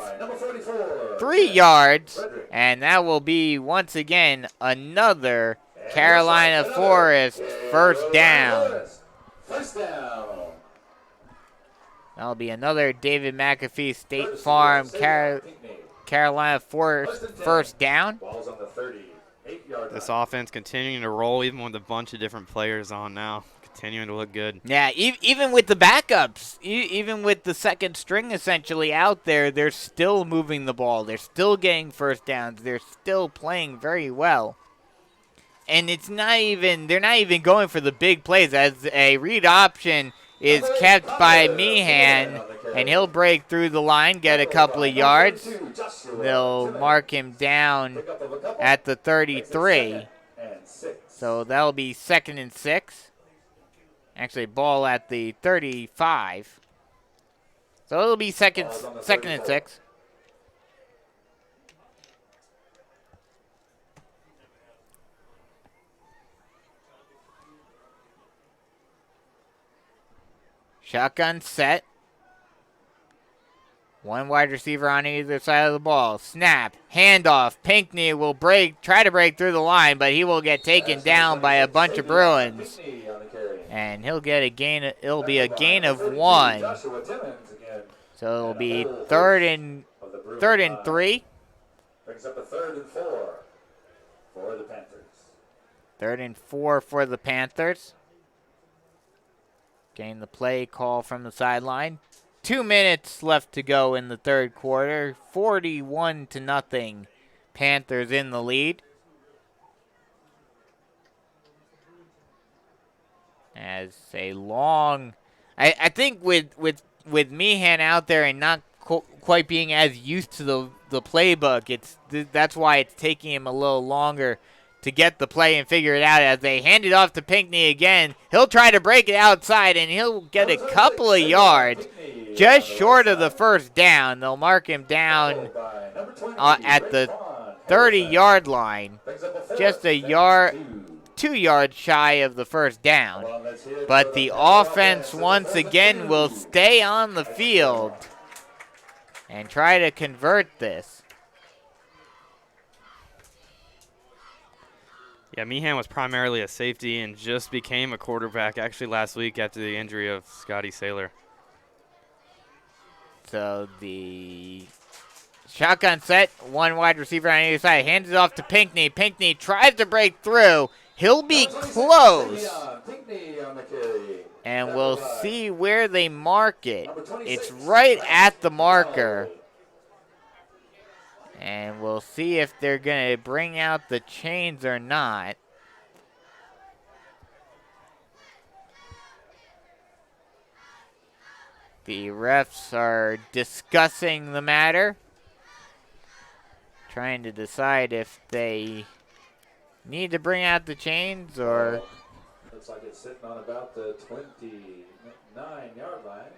3 yards, and that will be once again another Carolina Forest first down. That'll be another David McAfee State Farm Carolina Forest first down. This offense continuing to roll, even with a bunch of different players on now. Continuing to look good. Yeah, even with the backups, even with the second string essentially out there, they're still moving the ball. They're still getting first downs. They're still playing very well. And they're not even going for the big plays, as a read option is kept by Meehan, and he'll break through the line, get a couple of yards. They'll mark him down at the 33. So that'll be 2nd and 6. Actually, ball at the 35. So it'll be second and 6. Shotgun set. One wide receiver on either side of the ball. Snap. Handoff. Pinckney will try to break through the line, but he will get taken down by a bunch of Bruins. And he'll get a gain. It'll be a gain of 1. So it'll be third and 3. Brings up a 3rd and 4 for the Panthers. 3rd and 4 for the Panthers. Getting the play call from the sideline. 2 minutes left to go in the third quarter. 41-0. Panthers in the lead. As a long, I think with Meehan out there and not quite being as used to the playbook, that's why it's taking him a little longer to get the play and figure it out. As they hand it off to Pinckney again, he'll try to break it outside, and he'll get a couple of yards just short of the first down. They'll mark him down at the 30-yard line, just 2 yards shy of the first down. But the offense once again will stay on the field and try to convert this. Yeah, Meehan was primarily a safety and just became a quarterback actually last week after the injury of Scotty Saylor. So the shotgun set, one wide receiver on either side, hands it off to Pinckney. Pinckney tries to break through. He'll be close. And we'll see where they mark it. It's right at the marker. And we'll see if they're going to bring out the chains or not. The refs are discussing the matter, trying to decide if they need to bring out the chains or... Looks like it's sitting on about the 29-yard line.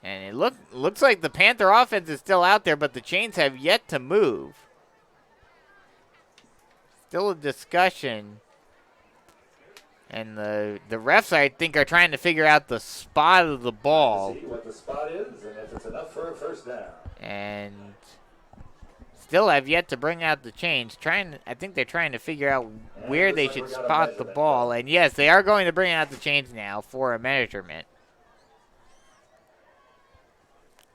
And it looks like the Panther offense is still out there, but the chains have yet to move. Still a discussion. And the refs, I think, are trying to figure out the spot of the ball. See what the spot is and if it's enough for a first down. And still have yet to bring out the chains. I think they're trying to figure out where they should spot the ball. And yes, they are going to bring out the chains now for a measurement.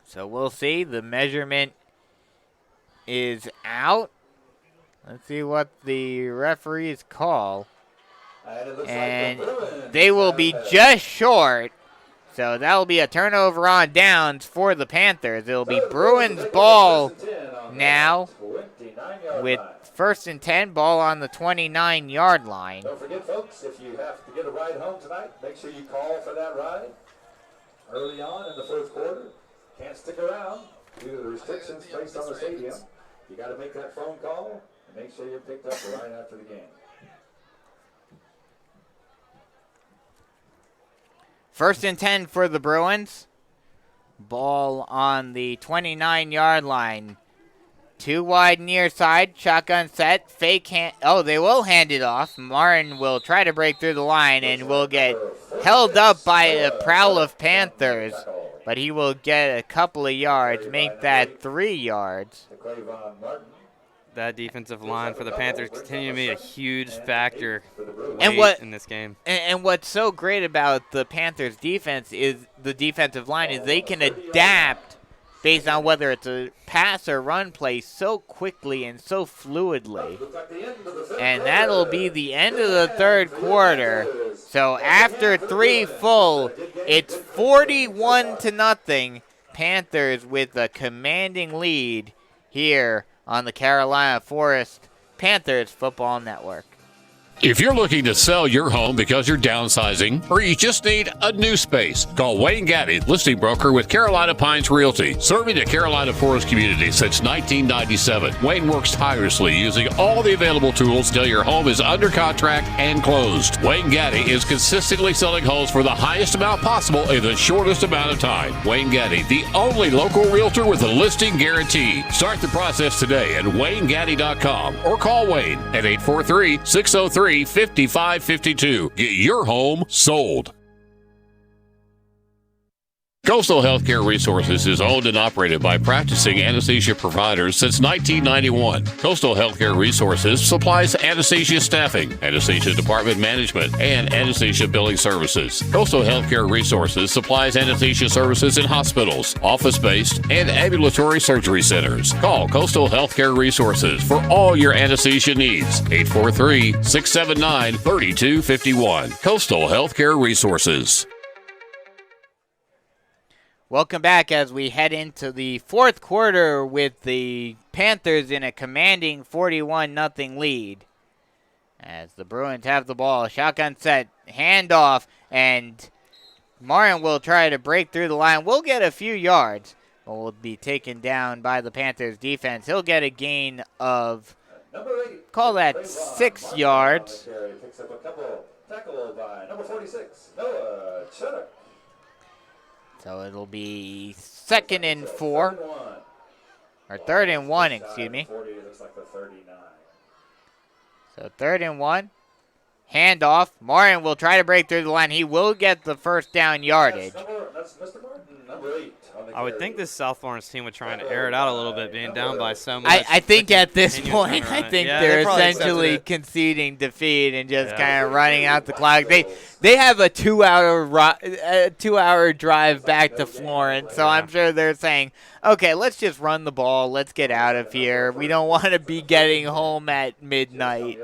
So we'll see. The measurement is out. Let's see what the referees call. And they will be just short. So that will be a turnover on downs for the Panthers. It will be Bruins ball now with 1st and 10, ball on the 29-yard line. Don't forget, folks, if you have to get a ride home tonight, make sure you call for that ride early on in the first quarter. Can't stick around due to the restrictions placed on the stadium. You got to make that phone call and make sure you're picked up right after the game. 1st and 10 for the Bruins. Ball on the 29-yard line. Two wide near side, shotgun set, fake hand. Oh, they will hand it off. Martin will try to break through the line and will get held up by a prowl of Panthers, but he will get a couple of yards, make that 3 yards. That defensive line for the Panthers continue to be a huge factor in this game. And what's so great about the Panthers defense is the defensive line is they can adapt based on whether it's a pass or run play so quickly and so fluidly. And that'll be the end of the third quarter. So after 3 full, it's 41-0. Panthers with a commanding lead here on the Carolina Forest Panthers Football Network. If you're looking to sell your home because you're downsizing or you just need a new space, call Wayne Gaddy, listing broker with Carolina Pines Realty, serving the Carolina Forest community since 1997. Wayne works tirelessly using all the available tools till your home is under contract and closed. Wayne Gaddy is consistently selling homes for the highest amount possible in the shortest amount of time. Wayne Gaddy, the only local realtor with a listing guarantee. Start the process today at WayneGaddy.com or call Wayne at 843-603-5552. Get your home sold. Coastal Healthcare Resources is owned and operated by practicing anesthesia providers since 1991. Coastal Healthcare Resources supplies anesthesia staffing, anesthesia department management, and anesthesia billing services. Coastal Healthcare Resources supplies anesthesia services in hospitals, office-based, and ambulatory surgery centers. Call Coastal Healthcare Resources for all your anesthesia needs. 843-679-3251. Coastal Healthcare Resources. Welcome back as we head into the fourth quarter with the Panthers in a commanding 41-0 lead. As the Bruins have the ball, shotgun set, handoff, and Martin will try to break through the line. We'll get a few yards, but will be taken down by the Panthers defense. He'll get a gain of, call that 6 yards. Picks up a couple, tackled by number 46, Noah Cheddar. So it'll be 2nd and 4, or 3rd and 1, excuse me. 40 looks like the 39. So 3rd and 1, handoff. Martin will try to break through the line. He will get the first down yardage. That's Mr. Martin, number 8. I would think this South Florence team would try and air it out a little bit, being down by so much. I think at this point, I think they're essentially accepted conceding defeat and just kind of running out the clock. They have a 2-hour drive back to Florence, so I'm sure they're saying, okay, let's just run the ball. Let's get out of here. We don't want to be getting home at midnight.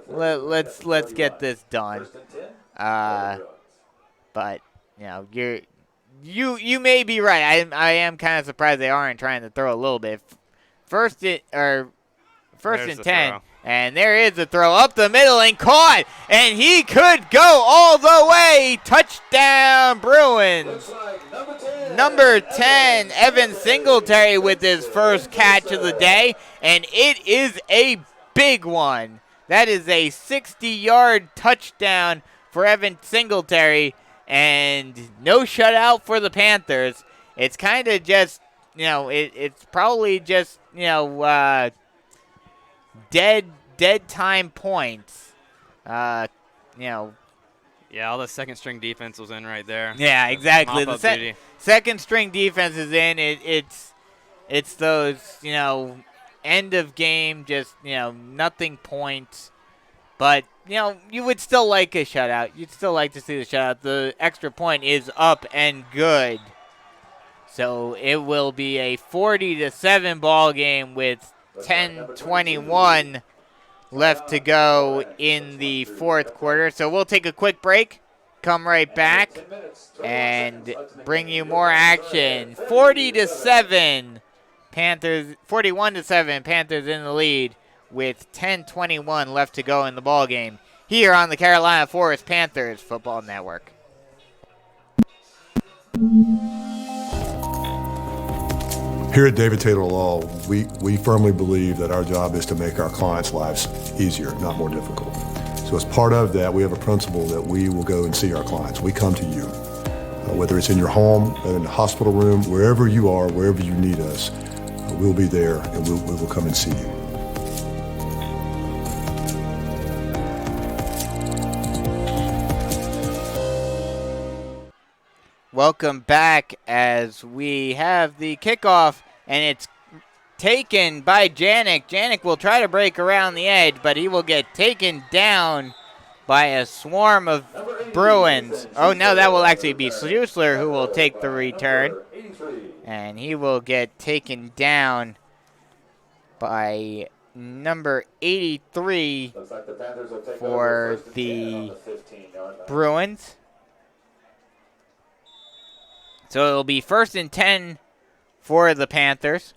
Let's get this done. But you know, you may be right. I am kind of surprised they aren't trying to throw a little bit. First and 10, and there is a throw up the middle and caught, and he could go all the way. Touchdown, Bruins. Number 10, Evan Singletary with his first catch of the day, and it is a big one. That is a 60-yard touchdown for Evan Singletary. And no shutout for the Panthers. It's kind of just, you know, it's probably just, you know, dead time points. You know. Yeah, all the second-string defense was in right there. Yeah, exactly. The second-string defense is in. It's those, you know, end of game, just, you know, nothing points. But, you know, you would still like a shutout. You'd still like to see the shutout. The extra point is up and good. So it will be a 40-7 ball game with 10:21 left to go in the fourth quarter. So we'll take a quick break, come right back, and bring you more action. 40-7 Panthers, 41-7 Panthers in the lead, with 10:21 left to go in the ball game here on the Carolina Forest Panthers Football Network. Here at David Taylor Law, we firmly believe that our job is to make our clients' lives easier, not more difficult. So as part of that, we have a principle that we will go and see our clients. We come to you, whether it's in your home, in the hospital room, wherever you are, wherever you need us. we'll be there, and we will come and see you. Welcome back as we have the kickoff, and it's taken by Janik. Janik will try to break around the edge, but he will get taken down by a swarm of Bruins. Oh, no, that will actually be Schusler who will take the return, and he will get taken down by number 83 for the Bruins. So it'll be 1st and 10 for the Panthers.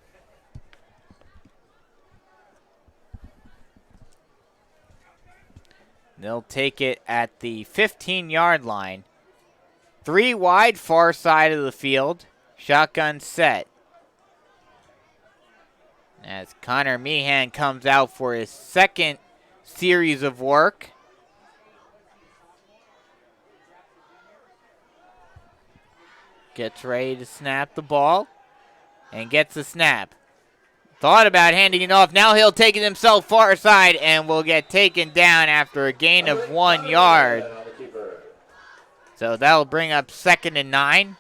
They'll take it at the 15-yard line. 3 wide, far side of the field. Shotgun set. As Connor Meehan comes out for his second series of work. Gets ready to snap the ball and gets the snap. Thought about handing it off. Now he'll take it himself far side and will get taken down after a gain of 1 yard. So that'll bring up 2nd and 9.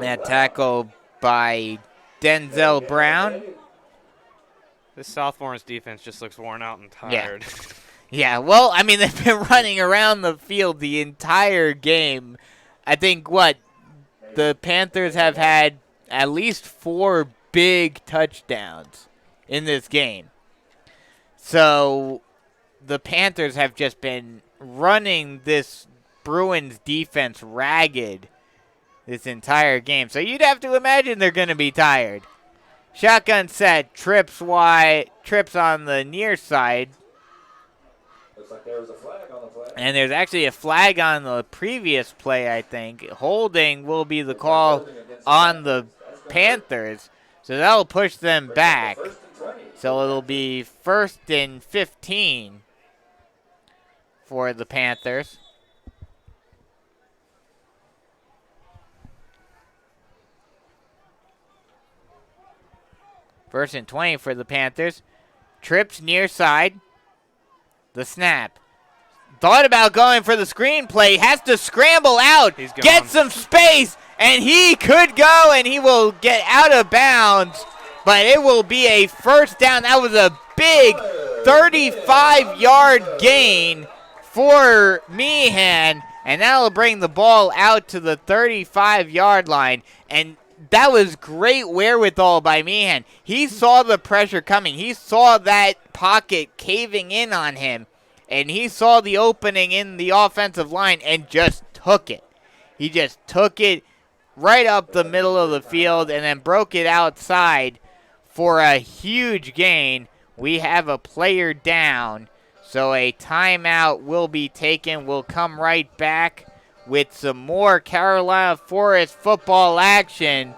That tackle by Denzel Brown. This Southmore's defense just looks worn out and tired. Yeah, well, I mean, they've been running around the field the entire game. I think, the Panthers have had at least 4 big touchdowns in this game. So the Panthers have just been running this Bruins defense ragged this entire game. So you'd have to imagine they're going to be tired. Shotgun set, trips on the near side. Looks like there was a flag on the play. And there's actually a flag on the previous play, I think. Holding will be the call on the Panthers. So that'll push them back. So it'll be 1st and 15 for the Panthers. First and 20 for the Panthers. Trips near side. The snap. Thought about going for the screen play. Has to scramble out. Get some space. And he could go, and he will get out of bounds. But it will be a first down. That was a big 35-yard gain for Meehan. And that will bring the ball out to the 35-yard line. And that was great wherewithal by Meehan. He saw the pressure coming. He saw that pocket caving in on him. And he saw the opening in the offensive line and just took it. He just took it right up the middle of the field and then broke it outside for a huge gain. We have a player down, so a timeout will be taken. We'll come right back with some more Carolina Forest football action.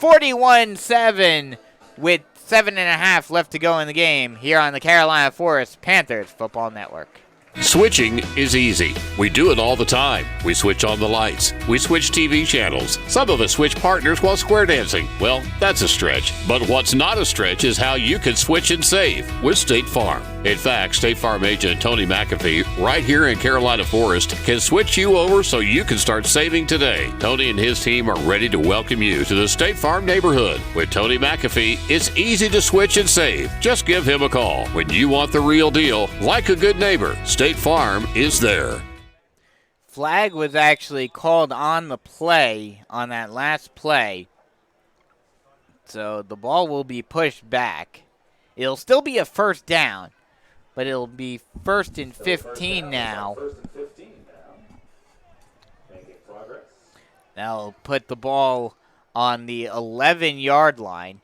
41-7 with 7.5 left to go in the game here on the Carolina Forest Panthers Football Network. Switching is easy. We do it all the time. We switch on the lights. We switch TV channels. Some of us switch partners while square dancing. Well, that's a stretch. But what's not a stretch is how you can switch and save with State Farm. In fact, State Farm agent Tony McAfee, right here in Carolina Forest, can switch you over so you can start saving today. Tony and his team are ready to welcome you to the State Farm neighborhood. With Tony McAfee, it's easy to switch and save. Just give him a call. When you want the real deal, like a good neighbor, State Farm is there. Flag was actually called on the play, on that last play. So the ball will be pushed back. It'll still be a first down, but it'll be 1st and 15 now. First and 15 now. Making progress. That'll put the ball on the 11-yard line.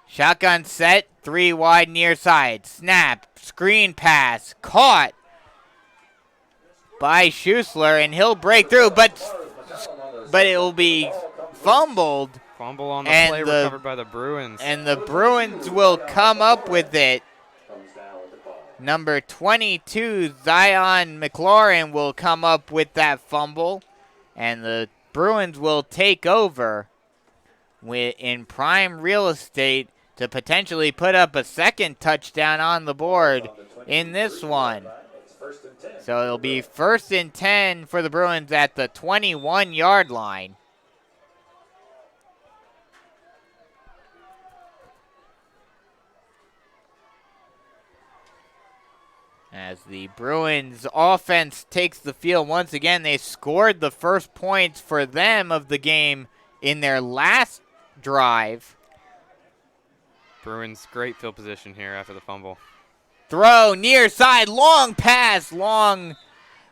Shotgun set, 3 wide near side. Snap, screen pass, caught by Schusler, and he'll break through, but it will be fumbled. Fumble on the play recovered by the Bruins. And the Bruins will come up with it. Number 22, Zion McLaurin, will come up with that fumble, and the Bruins will take over in prime real estate to potentially put up a second touchdown on the board in this one. So it'll be 1st and 10 for the Bruins at the 21-yard line. As the Bruins offense takes the field once again, they scored the first points for them of the game in their last drive. Bruins, great field position here after the fumble. Throw near side, long pass, long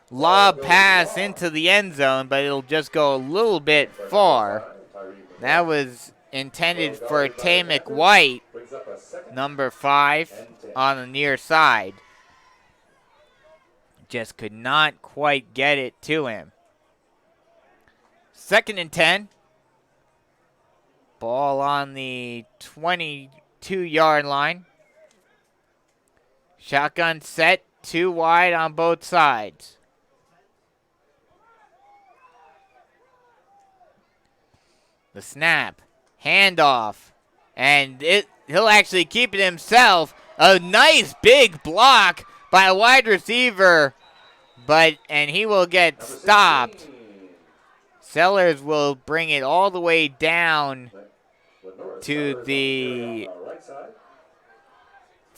lob pass into the end zone, but it'll just go a little bit far. That was intended for Tamick White, number 5, on the near side. Just could not quite get it to him. 2nd and 10. Ball on the 22-yard line. Shotgun set, 2 wide on both sides. The snap, handoff, and he'll actually keep it himself. A nice big block by a wide receiver, and he will get stopped. Sellers will bring it all the way down to the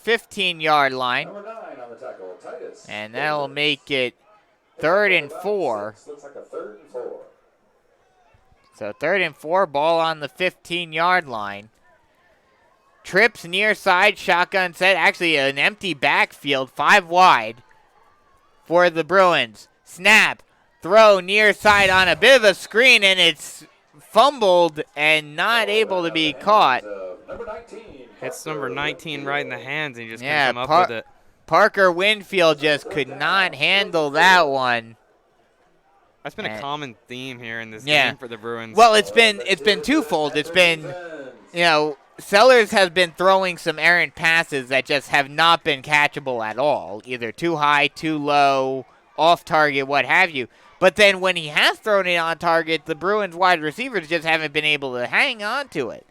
15-yard line, and that'll make it 3rd and 4. So 3rd and 4, ball on the 15-yard line. Trips near side, shotgun set, actually an empty backfield, 5 wide for the Bruins. Snap, throw near side on a bit of a screen, and it's fumbled and not able to be caught. Hits number 19 right in the hands, and he just couldn't come up with it. Parker Winfield just could not handle that one. That's been a common theme here in this game for the Bruins. Well, it's been twofold. It's been, Sellers has been throwing some errant passes that just have not been catchable at all, either too high, too low, off target, what have you. But then when he has thrown it on target, the Bruins wide receivers just haven't been able to hang on to it.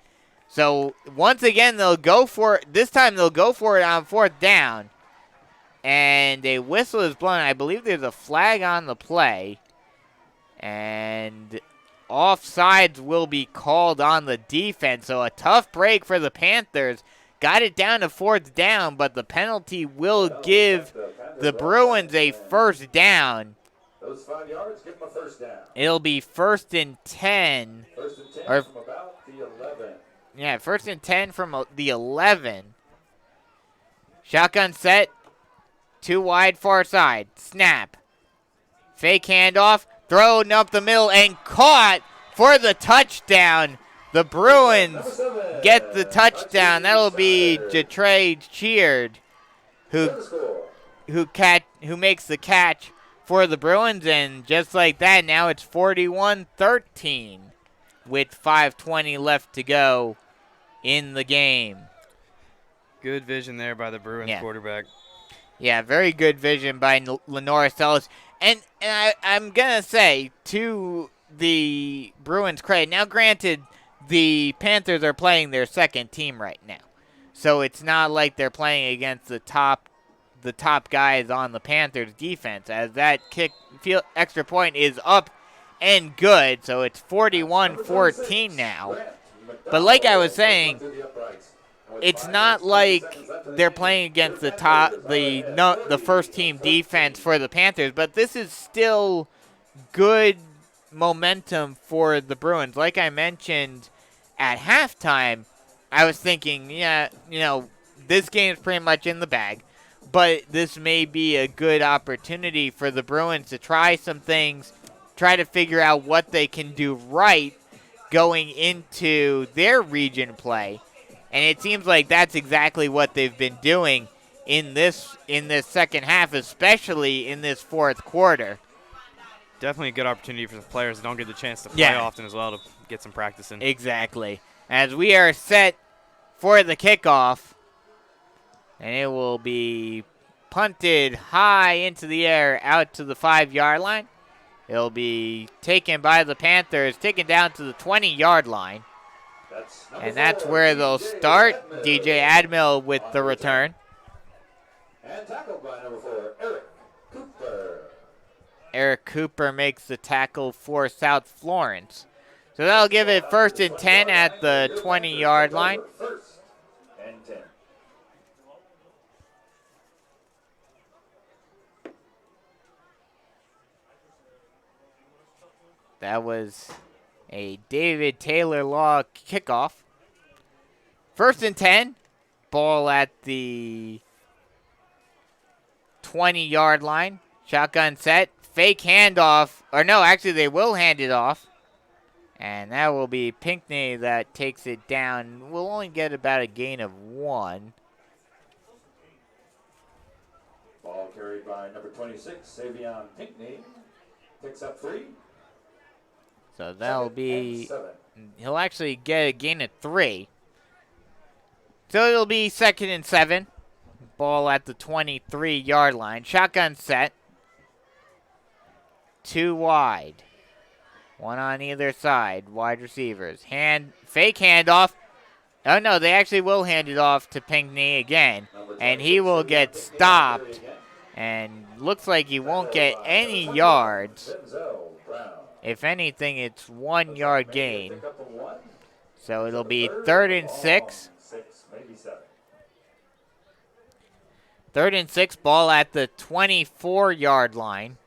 So once again, they'll go for it. This time they'll go for it on 4th down. And a whistle is blown. I believe there's a flag on the play. And offsides will be called on the defense. So a tough break for the Panthers. Got it down to 4th down, but the penalty will give the Bruins a 1st down. Those 5 yards, give them a 1st down. It'll be 1st and 10. 1st and 10 from about the 11. Yeah, 1st and 10 from the 11. Shotgun set. 2 wide, far side. Snap. Fake handoff. Thrown up the middle and caught for the touchdown. The Bruins get the touchdown. That'll be Jatre Cheered who makes the catch for the Bruins. And just like that, now it's 41-13 with 5:20 left to go in the game. Good vision there by the Bruins quarterback. Yeah, very good vision by Lenore Sellers. And I'm going to say, to the Bruins' credit, now granted, the Panthers are playing their 2nd team right now. So it's not like they're playing against the top guys on the Panthers' defense, as that extra point is up and good. So it's 41-14 now. But like I was saying, it's not like they're playing against the 1st team defense for the Panthers, but this is still good momentum for the Bruins. Like I mentioned at halftime, I was thinking, this game's pretty much in the bag, but this may be a good opportunity for the Bruins to try some things, try to figure out what they can do right going into their region play. And it seems like that's exactly what they've been doing in this second half, especially in this 4th quarter. Definitely a good opportunity for the players that don't get the chance to play often as well to get some practice in. Exactly. As we are set for the kickoff, and it will be punted high into the air out to the 5-yard line. It'll be taken by the Panthers, taken down to the 20-yard line. And that's where they'll start. DJ Admiral with the return. And tackled by number 4, Eric Cooper. Eric Cooper makes the tackle for South Florence. So that'll give it 1st and 10 at the 20-yard line. 1st and 10. That was a David Taylor Law kickoff. 1st and 10. Ball at the 20-yard line. Shotgun set. Fake handoff. Or no, actually they will hand it off. And that will be Pinckney that takes it down. We'll only get about a gain of 1. Ball carried by number 26, Savion Pinckney. Picks up 3. So that'll be, 7. he'll actually get a gain of 3. So it'll be 2nd and 7. Ball at the 23-yard line. Shotgun set. 2 wide. 1 on either side. Wide receivers. Fake handoff. Oh, no, they actually will hand it off to Pinckney again. And he will get stopped. And looks like he won't get any yards. If anything, it's 1 yard gain. So it'll be 3rd and 6. 3rd and 6, ball at the 24-yard line.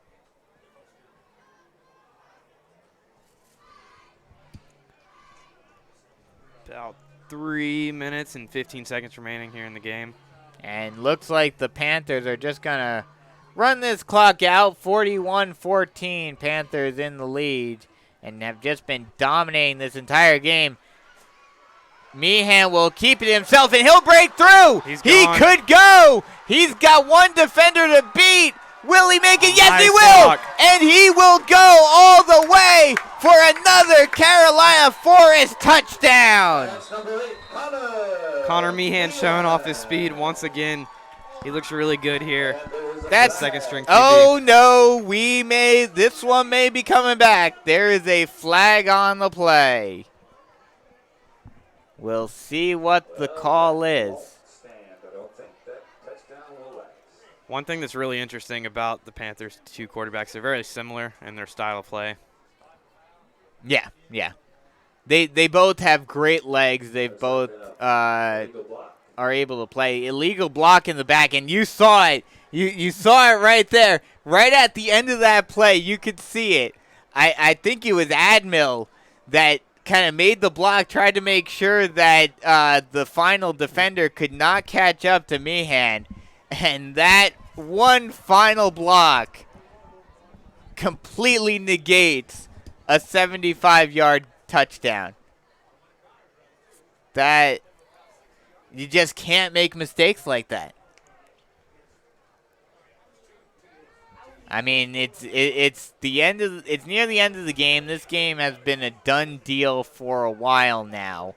About 3 minutes and 15 seconds remaining here in the game. And looks like the Panthers are just going to run this clock out. 41-14, Panthers in the lead and have just been dominating this entire game. Meehan will keep it himself, and he'll break through. He could go. He's got 1 defender to beat. Will he make it? Yes, nice he will. block. And he will go all the way for another Carolina Forest touchdown. That's number 8, Connor. Connor Meehan showing off his speed once again. He looks really good here. That's second string QB. Oh no, this one may be coming back. There is a flag on the play. We'll see what the call is. One thing that's really interesting about the Panthers' 2 quarterbacks, they're very similar in their style of play. Yeah. They both have great legs. They both are able to play. Illegal block in the back, and you saw it. You saw it right there. Right at the end of that play, you could see it. I think it was Admiral that kind of made the block, tried to make sure that the final defender could not catch up to Meehan. And that one final block completely negates a 75-yard touchdown. That you just can't make mistakes like that. I mean, it's near the end of the game. This game has been a done deal for a while now.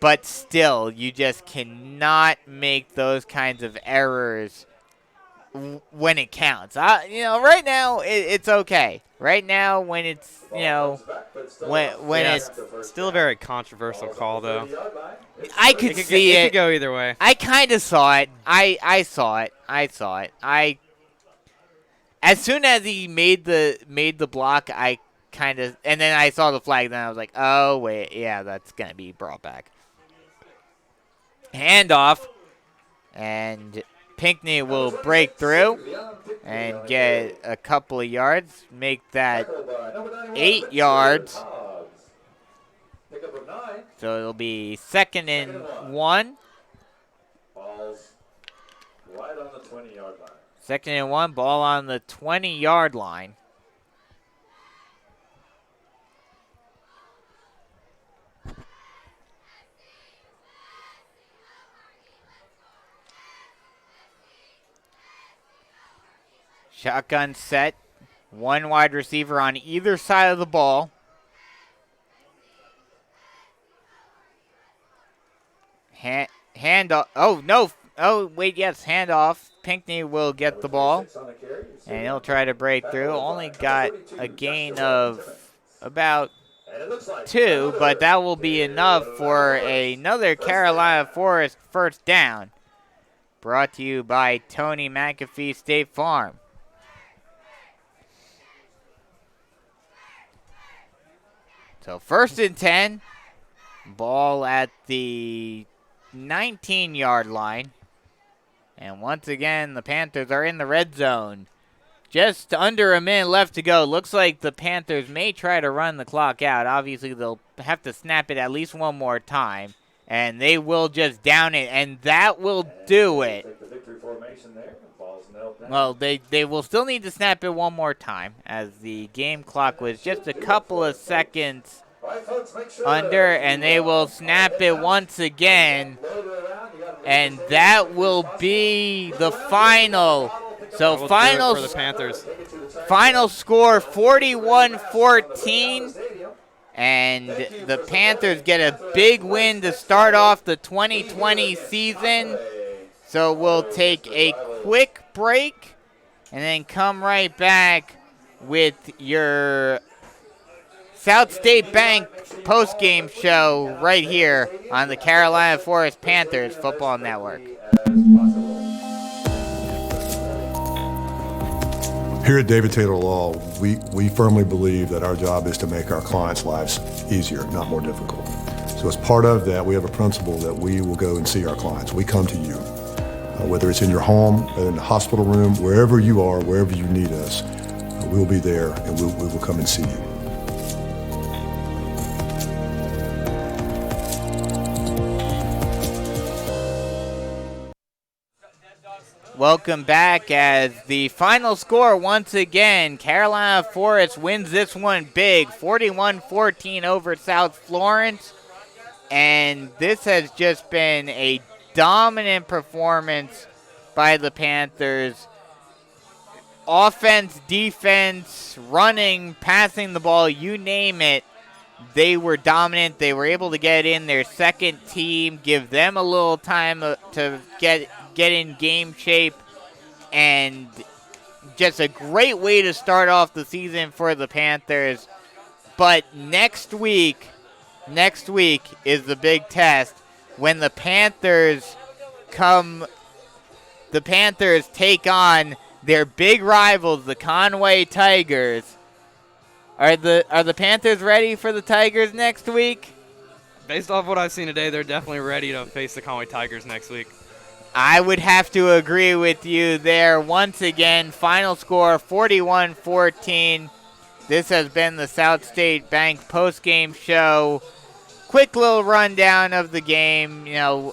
But still, you just cannot make those kinds of errors when it counts. Right now it's okay. Right now, when it's when it's Still a very controversial call, though. I could see it. It could go either way. I kind of saw it. I saw it. As soon as he made the block, I kind of, and then I saw the flag. Then I was like, oh wait, yeah, that's gonna be brought back. Handoff, and Pinckney will break through and get a couple of yards, make that 8 yards. So it'll be 2nd and 1. Balls right on the 20-yard line. 2nd and 1, ball on the 20-yard line. Shotgun set. 1 wide receiver on either side of the ball. Hand off. Oh, no. Oh, wait, yes, handoff. Pinckney will get the ball, and he'll try to break through. Only got a gain of about And it looks like 2, but that will be enough for another Carolina Forest first down. Brought to you by Tony McAfee State Farm. So 1st and 10, ball at the 19-yard line. And once again, the Panthers are in the red zone. Just under a minute left to go. Looks like the Panthers may try to run the clock out. Obviously, they'll have to snap it at least one more time. And they will just down it, and that will do it. take the victory formation there. Ball's knelt down. Well, they will still need to snap it one more time, as the game clock was just a couple of seconds All right, folks, make sure under, and they will snap it once again, and that will be the final. So We'll final, do it for the Panthers. final score 41-14, and the Panthers get a big win to start off the 2020 season. So we'll take a quick break and then come right back with your South State Bank postgame show right here on the Carolina Forest Panthers Football Network. Here at David Taylor Law, we firmly believe that our job is to make our clients' lives easier, not more difficult. So as part of that, we have a principle that we will go and see our clients. We come to you, whether it's in your home, in the hospital room, wherever you are, wherever you need us, we'll be there and we will come and see you. Welcome back as the final score once again, Carolina Forest wins this one big, 41-14 over South Florence. And this has just been a dominant performance by the Panthers. Offense, defense, running, passing the ball, you name it. They were dominant. They were able to get in their second team, give them a little time to get in game shape, and just a great way to start off the season for the Panthers. But next week is the big test when the Panthers take on their big rivals, the Conway Tigers. Are the Panthers ready for the Tigers next week? Based off what I've seen today, they're definitely ready to face the Conway Tigers next week. I would have to agree with you there. Once again, final score 41-14. This has been the South State Bank postgame show. Quick little rundown of the game. You know,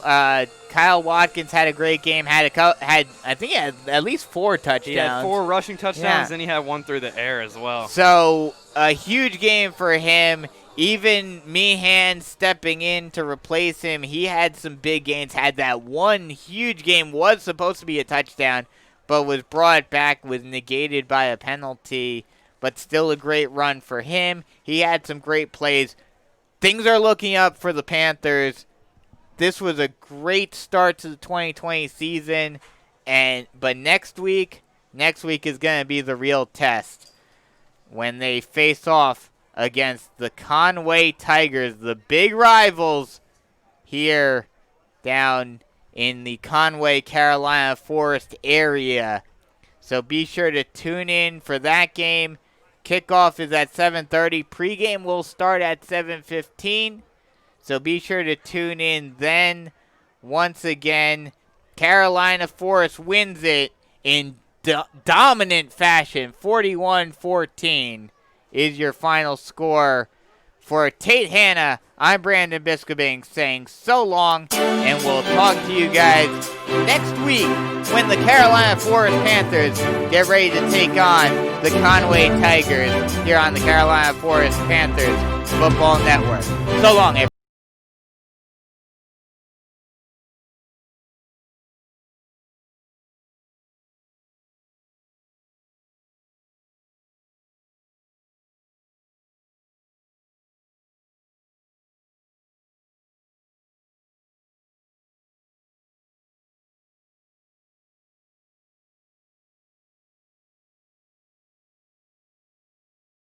Kyle Watkins had a great game. I think he had at least 4 touchdowns. He had 4 rushing touchdowns, Yeah. and he had 1 through the air as well. So a huge game for him. Even Meehan stepping in to replace him, he had some big gains. Had that one huge game, was supposed to be a touchdown, but was brought back, was negated by a penalty. But still a great run for him. He had some great plays. Things are looking up for the Panthers. This was a great start to the 2020 season, but next week is going to be the real test when they face off against the Conway Tigers, the big rivals here down in the Conway, Carolina Forest area. So be sure to tune in for that game. Kickoff is at 7:30. Pregame will start at 7:15. So be sure to tune in then. Once again, Carolina Forest wins it in dominant fashion. 41-14 is your final score. For Tate Hanna, I'm Brandon Biscobing saying so long, and we'll talk to you guys next week when the Carolina Forest Panthers get ready to take on the Conway Tigers here on the Carolina Forest Panthers Football Network. So long, everyone.